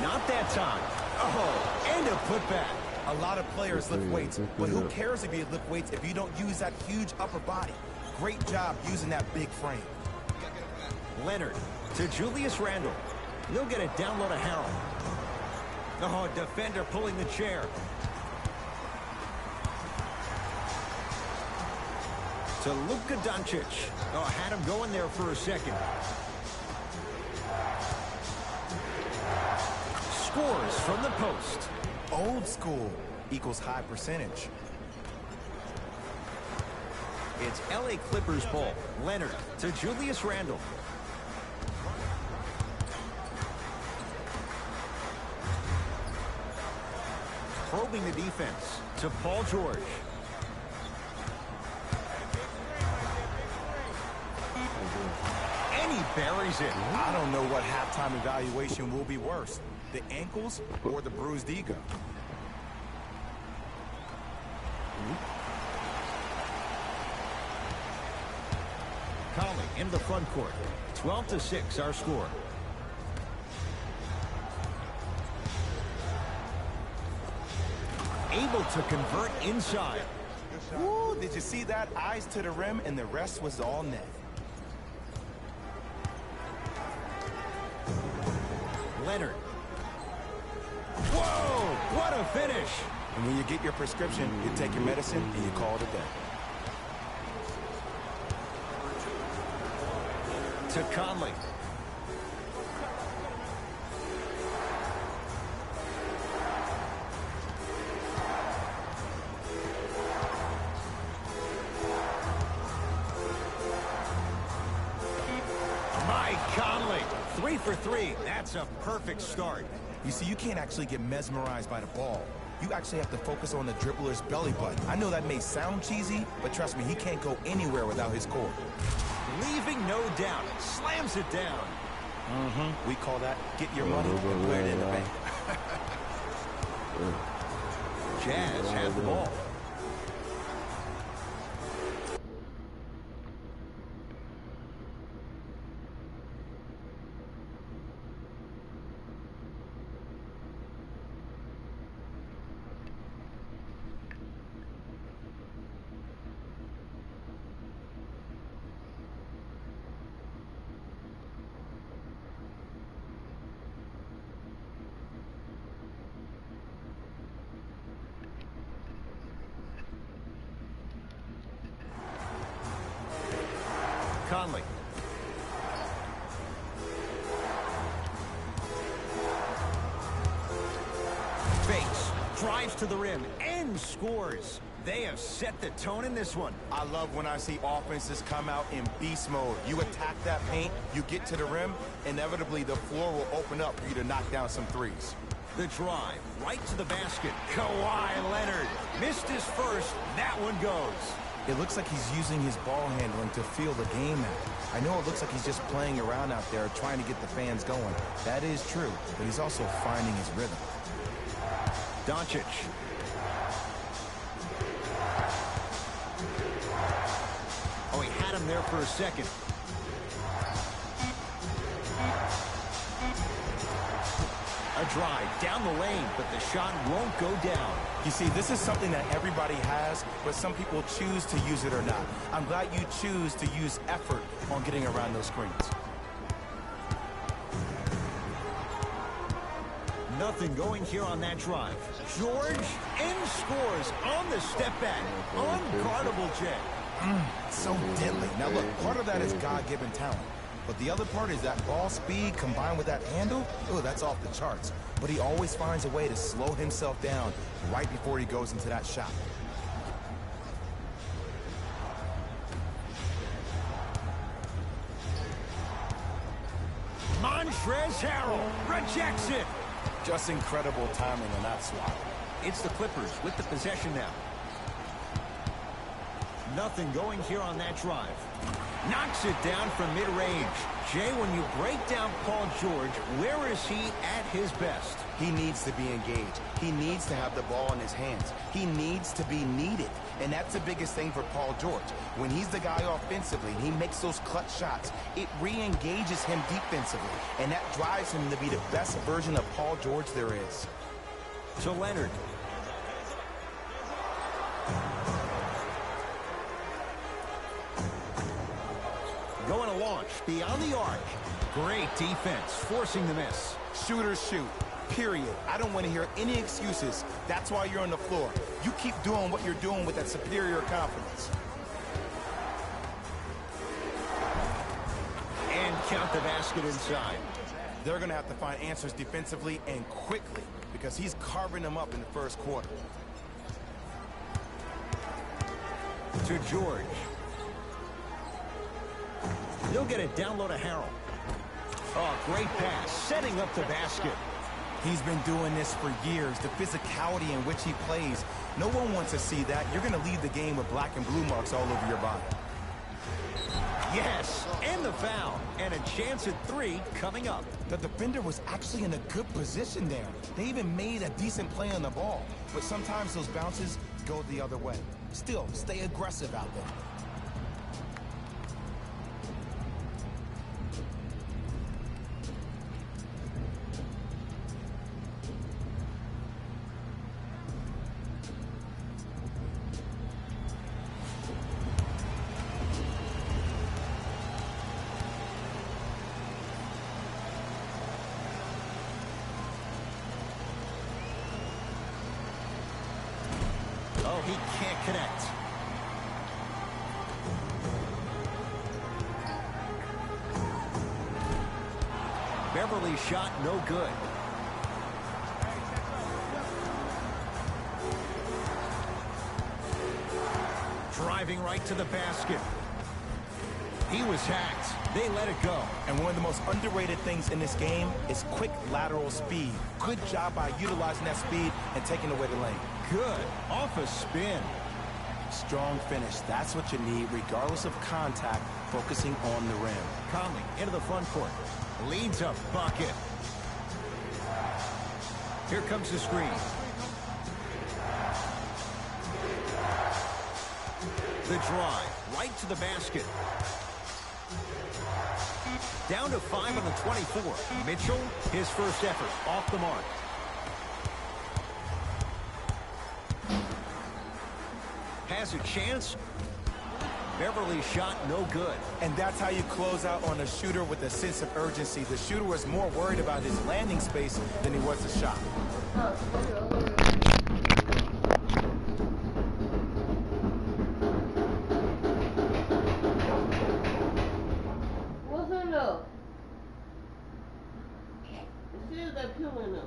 Not that time. Oh, and a putback. A lot of players lift weights, but who cares if you lift weights if you don't use that huge upper body? Great job using that big frame. Leonard to Julius Randle. He'll get it down low to Harrell. Oh, defender pulling the chair. To Luka Doncic. Oh, had him going there for a second. Scores from the post. Old school equals high percentage. It's LA Clippers ball. Leonard to Julius Randle. Probing the defense to Paul George. And he buries it. I don't know what halftime evaluation will be worse, the ankles or the bruised ego. Conley in the front court. 12-6 our score. Able to convert inside. Woo, did you see that? Eyes to the rim, and the rest was all net. Leonard. Whoa, what a finish. And when you get your prescription, you take your medicine and you call it a day. To Conley. for 3. That's a perfect start. You see, you can't actually get mesmerized by the ball. You actually have to focus on the dribbler's belly button. I know that may sound cheesy, but trust me, he can't go anywhere without his core. Leaving no doubt. Slams it down. We call that get your money and put it in the bank. Jazz has the ball. Conley. Fakes, drives to the rim, and scores. They have set the tone in this one. I love when I see offenses come out in beast mode. You attack that paint, you get to the rim, inevitably the floor will open up for you to knock down some threes. The drive, right to the basket. Kawhi Leonard missed his first. That one goes. It looks like he's using his ball handling to feel the game out. I know it looks like he's just playing around out there trying to get the fans going. That is true, but he's also finding his rhythm. Doncic. Oh, he had him there for a second. A drive down the lane, but the shot won't go down. You see, this is something that everybody has, but some people choose to use it or not. I'm glad you choose to use effort on getting around those screens. Nothing going here on that drive. George and scores on the step back. Unguardable, Jay. So deadly. Now look, part of that is God-given talent. But the other part is that ball speed combined with that handle, oh, that's off the charts. But he always finds a way to slow himself down right before he goes into that shot. Montrezl Harrell rejects it. Just incredible timing on that swat. It's the Clippers with the possession now. Nothing going here on that drive. Knocks it down from mid-range. Jay, when you break down Paul George, where is he at his best? He needs to be engaged. He needs to have the ball in his hands. He needs to be needed. And that's the biggest thing for Paul George. When he's the guy offensively and he makes those clutch shots, it re-engages him defensively. And that drives him to be the best version of Paul George there is. To Leonard. Going to launch beyond the arc. Great defense, forcing the miss. Shooters shoot, period. I don't want to hear any excuses. That's why you're on the floor. You keep doing what you're doing with that superior confidence. And count the basket inside. They're going to have to find answers defensively and quickly because he's carving them up in the first quarter. To George. He'll get it down low to Harrell. Oh, great pass, setting up the basket. He's been doing this for years. The physicality in which he plays, no one wants to see that. You're going to leave the game with black and blue marks all over your body. Yes, and the foul. And a chance at 3 coming up. The defender was actually in a good position there. They even made a decent play on the ball. But sometimes those bounces go the other way. Still, stay aggressive out there. Oh, he can't connect. Beverly's shot no good. Driving right to the basket. He was hacked. They let it go. And one of the most underrated things in this game is quick lateral speed. Good job by utilizing that speed and taking away the lane. Good. Off a spin. Strong finish. That's what you need, regardless of contact, focusing on the rim. Conley into the front court. Leads a bucket. Here comes the screen. The drive, right to the basket. Down to 5 on the 24. Mitchell, his first effort, off the mark. Has a chance. Beverly's shot no good. And that's how you close out on a shooter with a sense of urgency. The shooter was more worried about his landing space than he was the shot. What's in there? It says that pill in there.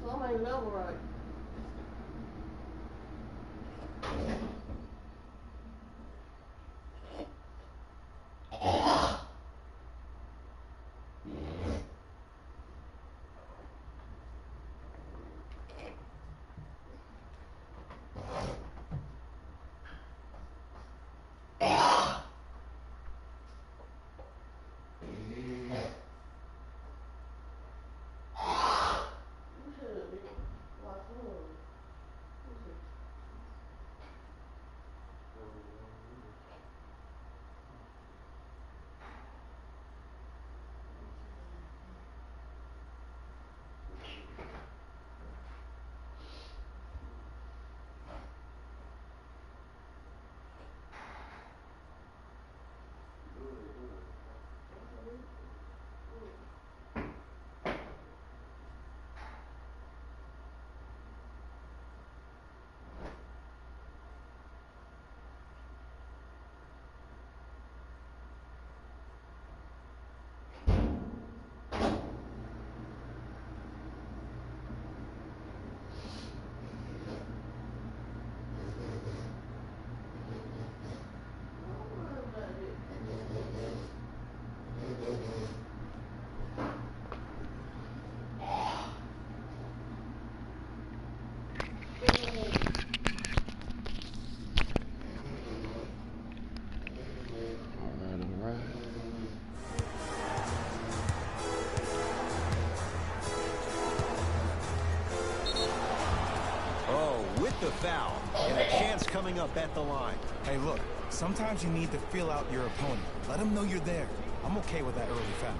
Some ain't level right. The foul, and a chance coming up at the line. Hey, look, sometimes you need to feel out your opponent. Let them know you're there. I'm okay with that early foul.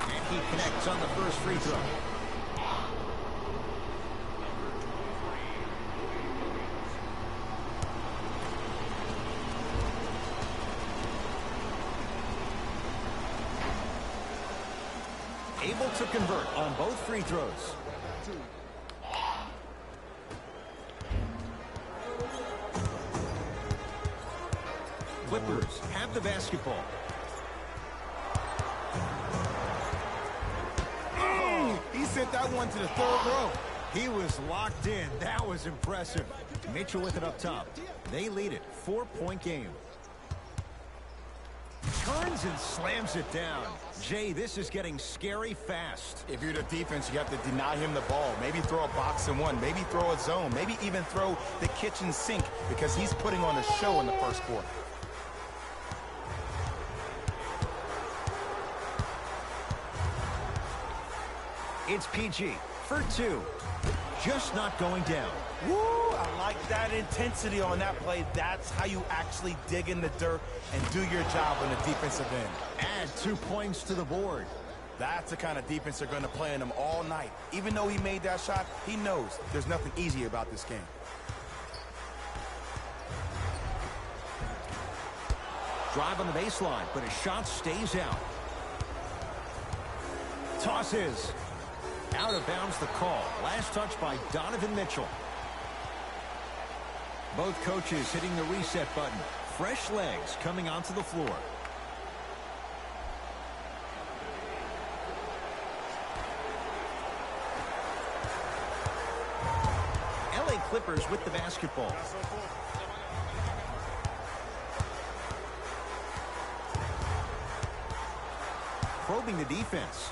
And he connects on the first free throw. Able to convert on both free throws. Clippers have the basketball. Oh, he sent that one to the third row. He was locked in. That was impressive. Mitchell with it up top. They lead it. 4-point game. Turns and slams it down. Jay, this is getting scary fast. If you're the defense, you have to deny him the ball. Maybe throw a box and one. Maybe throw a zone. Maybe even throw the kitchen sink because he's putting on a show in the first quarter. It's PG for 2. Just not going down. Woo! I like that intensity on that play. That's how you actually dig in the dirt and do your job on the defensive end. Add 2 points to the board. That's the kind of defense they're going to play in him all night. Even though he made that shot, he knows there's nothing easy about this game. Drive on the baseline, but his shot stays out. Tosses. Out of bounds the call. Last touch by Donovan Mitchell. Both coaches hitting the reset button. Fresh legs coming onto the floor. LA Clippers with the basketball. Probing the defense.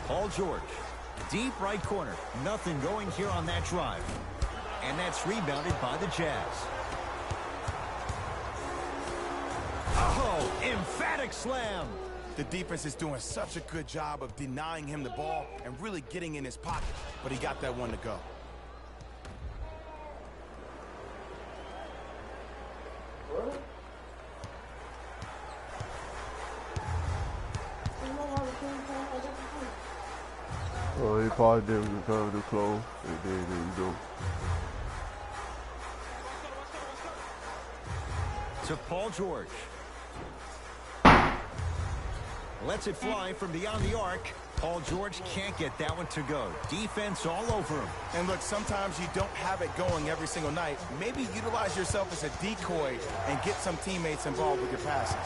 Paul George. Deep right corner. Nothing going here on that drive. And that's rebounded by the Jazz. Oh, emphatic slam. The defense is doing such a good job of denying him the ball and really getting in his pocket. But he got that one to go. Oh, he probably did recover the clothes. There you go. To Paul George. Lets it fly from beyond the arc. Paul George can't get that one to go. Defense all over him. And look, sometimes you don't have it going every single night. Maybe utilize yourself as a decoy and get some teammates involved with your passing.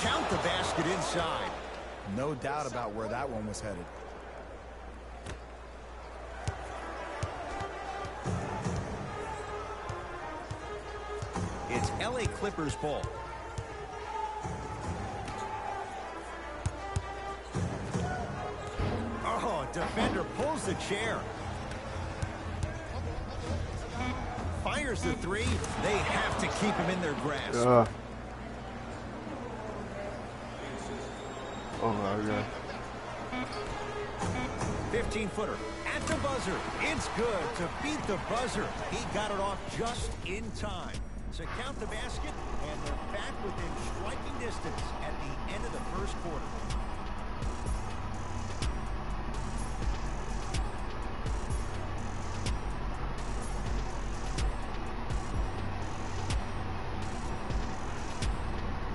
Count the basket inside. No doubt about where that one was headed. It's LA Clippers ball. Oh, defender pulls the chair. Fires the three. They have to keep him in their grasp. Oh my God. 15-footer at the buzzer. It's good to beat the buzzer. He got it off just in time. So count the basket, and they're back within striking distance at the end of the first quarter.